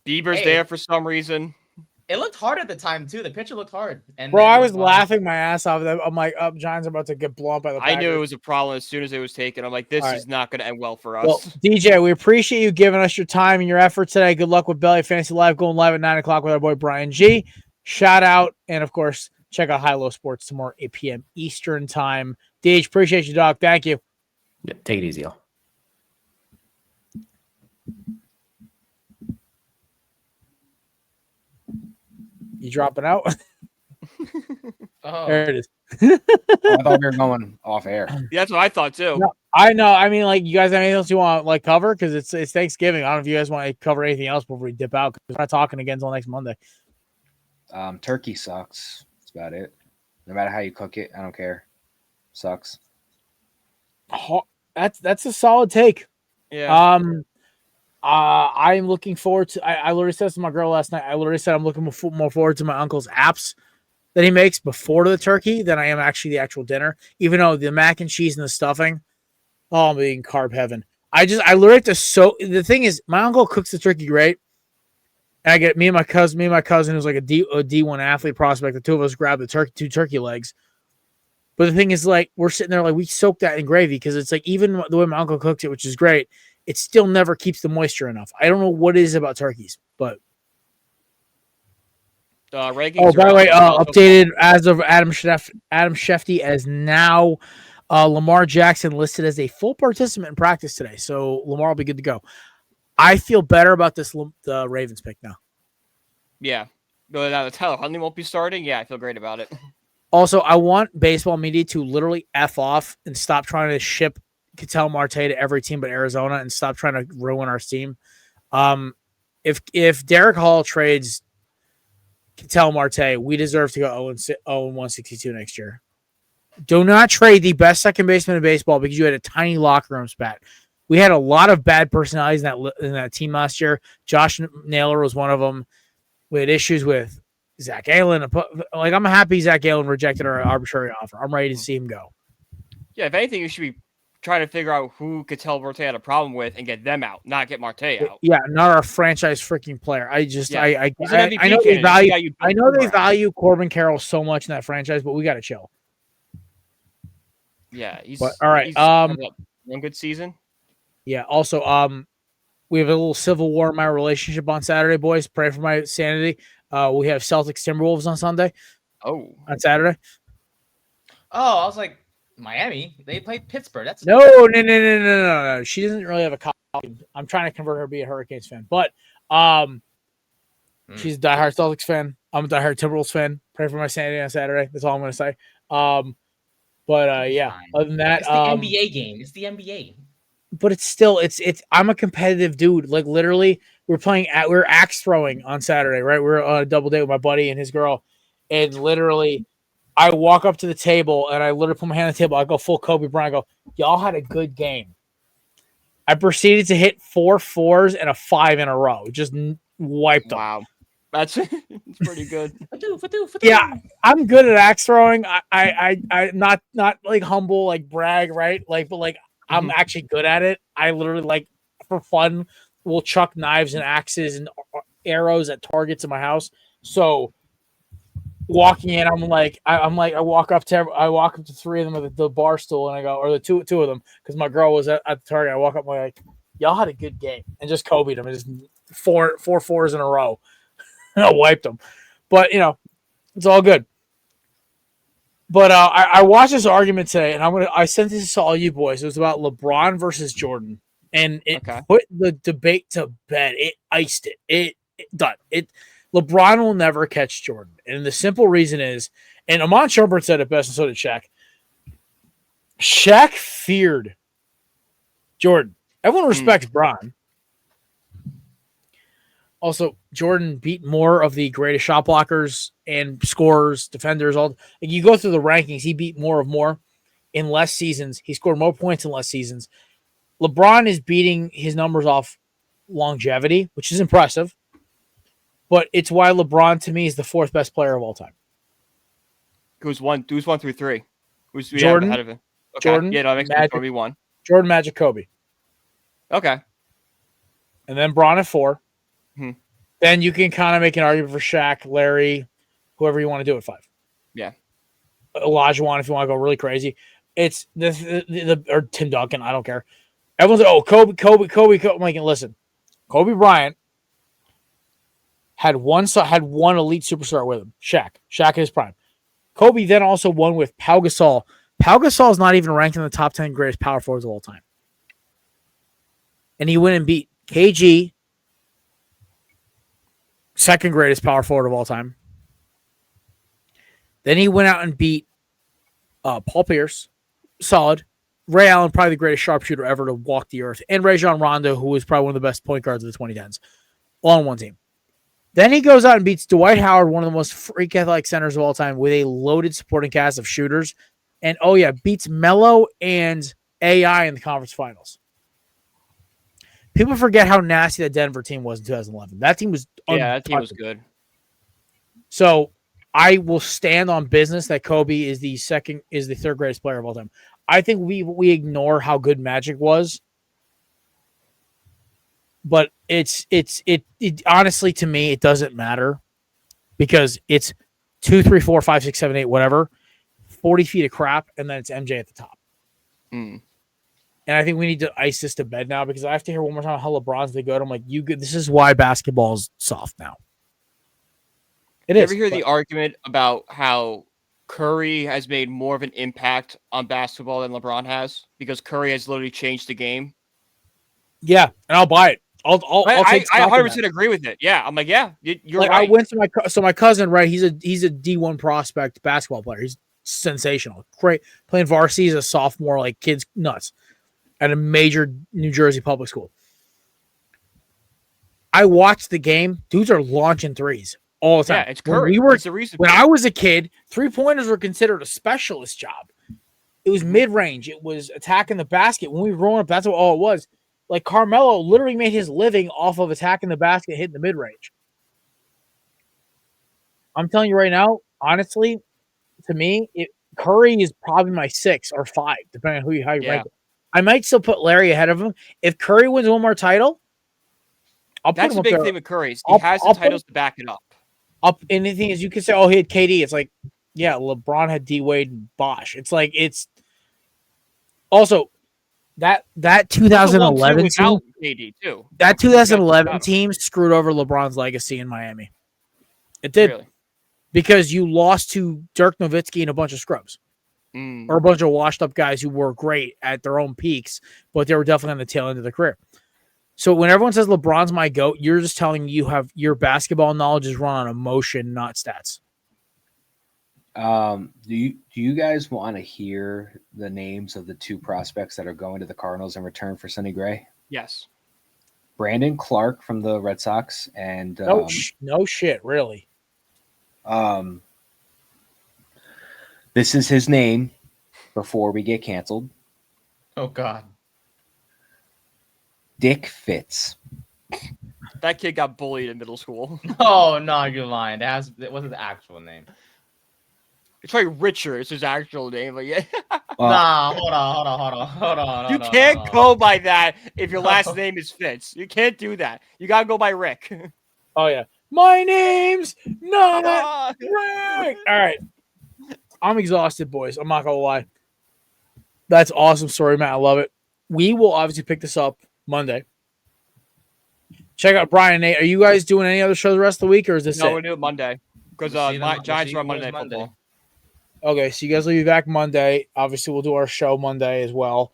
Bieber's there for some reason. It looked hard at the time too. The picture looked hard. And Bro, I was laughing my ass off. I'm like, Giants are about to get blown up by the Packers. I knew it was a problem as soon as it was taken. I'm like, this is not going to end well for us. Well, DJ, we appreciate you giving us your time and your effort today. Good luck with Belly Fantasy Live going live at 9 o'clock with our boy Brian G. Shout out. And of course, check out High Low Sports tomorrow, 8 p.m. Eastern time. DJ, appreciate you, dog. Thank you. Yeah, take it easy, y'all. You dropping out? Oh. There it is. I thought we were going off air. Yeah, that's what I thought too. No, I know. I mean, you guys have anything else you want to cover? Because it's Thanksgiving. I don't know if you guys want to cover anything else before we dip out. Because we're not talking again until next Monday. Turkey sucks. That's about it. No matter how you cook it, I don't care. Sucks. That's a solid take. Yeah. I'm looking forward to. I literally said this to my girl last night. I literally said I'm looking more forward to my uncle's apps that he makes before the turkey than I am actually the actual dinner. Even though the mac and cheese and the stuffing, I'm being carb heaven. I literally have to the thing is, my uncle cooks the turkey great. And I get me and my cousin who's like a D1 athlete prospect. The two of us grab the two turkey legs. But the thing is, we're sitting there we soak that in gravy because it's even the way my uncle cooks it, which is great, it still never keeps the moisture enough. I don't know what it is about turkeys, but rankings. By the way, updated as of Adam Shefty as now. Lamar Jackson listed as a full participant in practice today, so Lamar will be good to go. I feel better about the Ravens pick now. Yeah, now the Tyler Huntley won't be starting. Yeah, I feel great about it. Also, I want baseball media to literally F off and stop trying to ship Ketel Marte to every team but Arizona and stop trying to ruin our team. If Derek Hall trades Ketel Marte, we deserve to go 0-162 next year. Do not trade the best second baseman in baseball because you had a tiny locker room spat. We had a lot of bad personalities in that team last year. Josh Naylor was one of them. We had issues with Zach Allen. I'm happy Zach Allen rejected our arbitrary offer. I'm ready to see him go. Yeah, if anything, you should be trying to figure out who Ketel Marte had a problem with and get them out, not get Marte out. Yeah, not our franchise freaking player. I know they value Corbin Carroll so much in that franchise, but we got to chill. Yeah, all right. One good season. Yeah. Also, we have a little civil war in my relationship on Saturday, boys. Pray for my sanity. We have Celtics Timberwolves on Sunday. Oh, on Saturday. Oh, I was like, Miami. They played Pittsburgh. That's no. She doesn't really have a copy. I'm trying to convert her to be a Hurricanes fan, but she's a diehard Celtics fan. I'm a diehard Timberwolves fan. Pray for my sanity on Saturday. That's all I'm going to say. Yeah. Other than that, it's the NBA game. It's the NBA. But it's still it's. I'm a competitive dude. Literally, we're axe throwing on Saturday, right? We're on a double date with my buddy and his girl, and literally, I walk up to the table and I literally put my hand on the table. I go full Kobe Bryant. I go, y'all had a good game. I proceeded to hit 4 4s and a 5 in a row. Just wiped them. Wow. That's pretty good. Yeah, I'm good at axe throwing. I not humble, brag, right? But I'm actually good at it. I literally like for fun will chuck knives and axes and arrows at targets in my house. So walking in, I walk up to three of them at the bar stool and I go, or the two of them, because my girl was at the target. I walk up, I'm like, y'all had a good game, and just Kobe'd them, and just four fours in a row. And I wiped them. But it's all good. But I watched this argument today, and I sent this to all you boys. It was about LeBron versus Jordan, and it put the debate to bed. It iced it. It done. LeBron will never catch Jordan, and the simple reason is, and Amon Shumpert said it best, and so did Shaq. Shaq feared Jordan. Everyone respects Bron. Also, Jordan beat more of the greatest shot blockers and scorers, defenders. You go through the rankings, he beat more in less seasons. He scored more points in less seasons. LeBron is beating his numbers off longevity, which is impressive. But it's why LeBron, to me, is the fourth best player of all time. Who's one through three? Who's Jordan ahead of him? Okay. Jordan. Yeah, no, that makes sense. Kobe 1. Jordan, Magic, Kobe. Okay. And then Bron at 4. Then you can kind of make an argument for Shaq, Larry, whoever you want to do at 5. Yeah. Olajuwon, if you want to go really crazy. It's or Tim Duncan. I don't care. Everyone's like, oh, Kobe. I'm like, listen, Kobe Bryant had one elite superstar with him, Shaq in his prime. Kobe then also won with Pau Gasol. Pau Gasol is not even ranked in the top 10 greatest power forwards of all time. And he went and beat KG, second greatest power forward of all time. Then he went out and beat Paul Pierce, solid. Ray Allen, probably the greatest sharpshooter ever to walk the earth. And Rajon Rondo, who was probably one of the best point guards of the 2010s, all on one team. Then he goes out and beats Dwight Howard, one of the most freak athletic centers of all time, with a loaded supporting cast of shooters. And, beats Melo and AI in the conference finals. People forget how nasty that Denver team was in 2011. That team was that team was good. So I will stand on business that Kobe is the third greatest player of all time. I think we ignore how good Magic was. But it honestly, to me, it doesn't matter because it's 2, 3, 4, 5, 6, 7, 8, whatever, 40 feet of crap, and then it's MJ at the top. And I think we need to ice this to bed now because I have to hear one more time how LeBron's the GOAT. I'm like, this is why basketball is soft now. It is. Ever hear the argument about how Curry has made more of an impact on basketball than LeBron has because Curry has literally changed the game? Yeah, and I'll buy it. I 100% agree with it. Yeah, I'm like, yeah, you're right. I went to my cousin, right? He's a D1 prospect basketball player. He's sensational, great, playing varsity as a sophomore, like kids nuts, at a major New Jersey public school. I watched the game. Dudes are launching threes all the time. Yeah, it's Curry. When I was a kid, 3-pointers were considered a specialist job. It was mid-range. It was attacking the basket. When we were growing up, that's what all it was. Like Carmelo literally made his living off of attacking the basket, hitting the mid-range. I'm telling you right now, honestly, to me, Curry is probably my 6 or 5, depending on how you rank it. I might still put Larry ahead of him. If Curry wins one more title, I'll put him up there. That's the big thing with Curry. He has the titles to back it up. And the thing is, you can say, he had KD. It's like, yeah, LeBron had D-Wade and Bosh. It's like, it's also that 2011 team, KD too. That 2011 team screwed over LeBron's legacy in Miami. It did. Really? Because you lost to Dirk Nowitzki and a bunch of scrubs. Or a bunch of washed-up guys who were great at their own peaks, but they were definitely on the tail end of their career. So when everyone says LeBron's my GOAT, you're just telling me you have your basketball knowledge is run on emotion, not stats. Do you guys want to hear the names of the 2 prospects that are going to the Cardinals in return for Sonny Gray? Yes. Brandon Clark from the Red Sox and no shit, really. This is his name before we get canceled. Oh God. Dick Fitz. That kid got bullied in middle school. Oh no, you're lying. It wasn't the actual name. It's probably Richard. It's his actual name, but yeah. Nah, hold on. You can't go by that if your last name is Fitz. You can't do that. You gotta go by Rick. Oh yeah, my name's not Rick. All right, I'm exhausted, boys. I'm not gonna lie. That's awesome story, Matt. I love it. We will obviously pick this up Monday. Check out Brian and Nate. Are you guys doing any other shows the rest of the week, or is this No, it? we'll do it Monday because Giants are on Monday Night Football. Okay, so you guys will be back Monday. Obviously, we'll do our show Monday as well.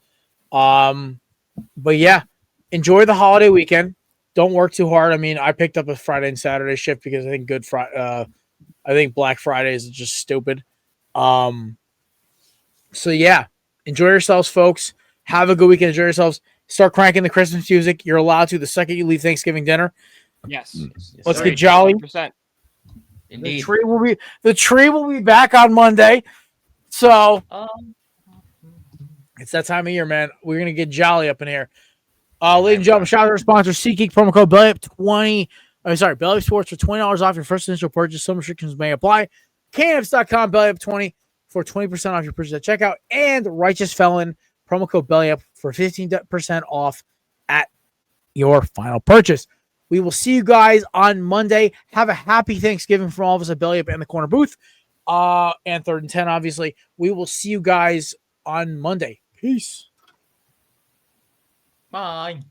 But yeah, enjoy the holiday weekend. Don't work too hard. I mean, I picked up a Friday and Saturday shift because I think I think Black Friday is just stupid. So yeah, enjoy yourselves, folks. Have a good weekend. Enjoy yourselves. Start cranking the Christmas music. You're allowed to the second you leave Thanksgiving dinner. Yes. Let's get jolly. 100%. Indeed. The tree will be back on Monday. So it's that time of year, man. We're gonna get jolly up in here. Ladies and gentlemen, shout out to our sponsor, SeatGeek, promo code BellyUp20. BellyUp Sports for $20 off your first initial purchase. Some restrictions may apply. Canapps.com, BellyUp20 for 20% off your purchase at checkout. And Righteous Felon, promo code BellyUp for 15% off at your final purchase. We will see you guys on Monday. Have a happy Thanksgiving from all of us at Belly Up and the Korner Booth. And 3rd and 10, obviously. We will see you guys on Monday. Peace. Bye.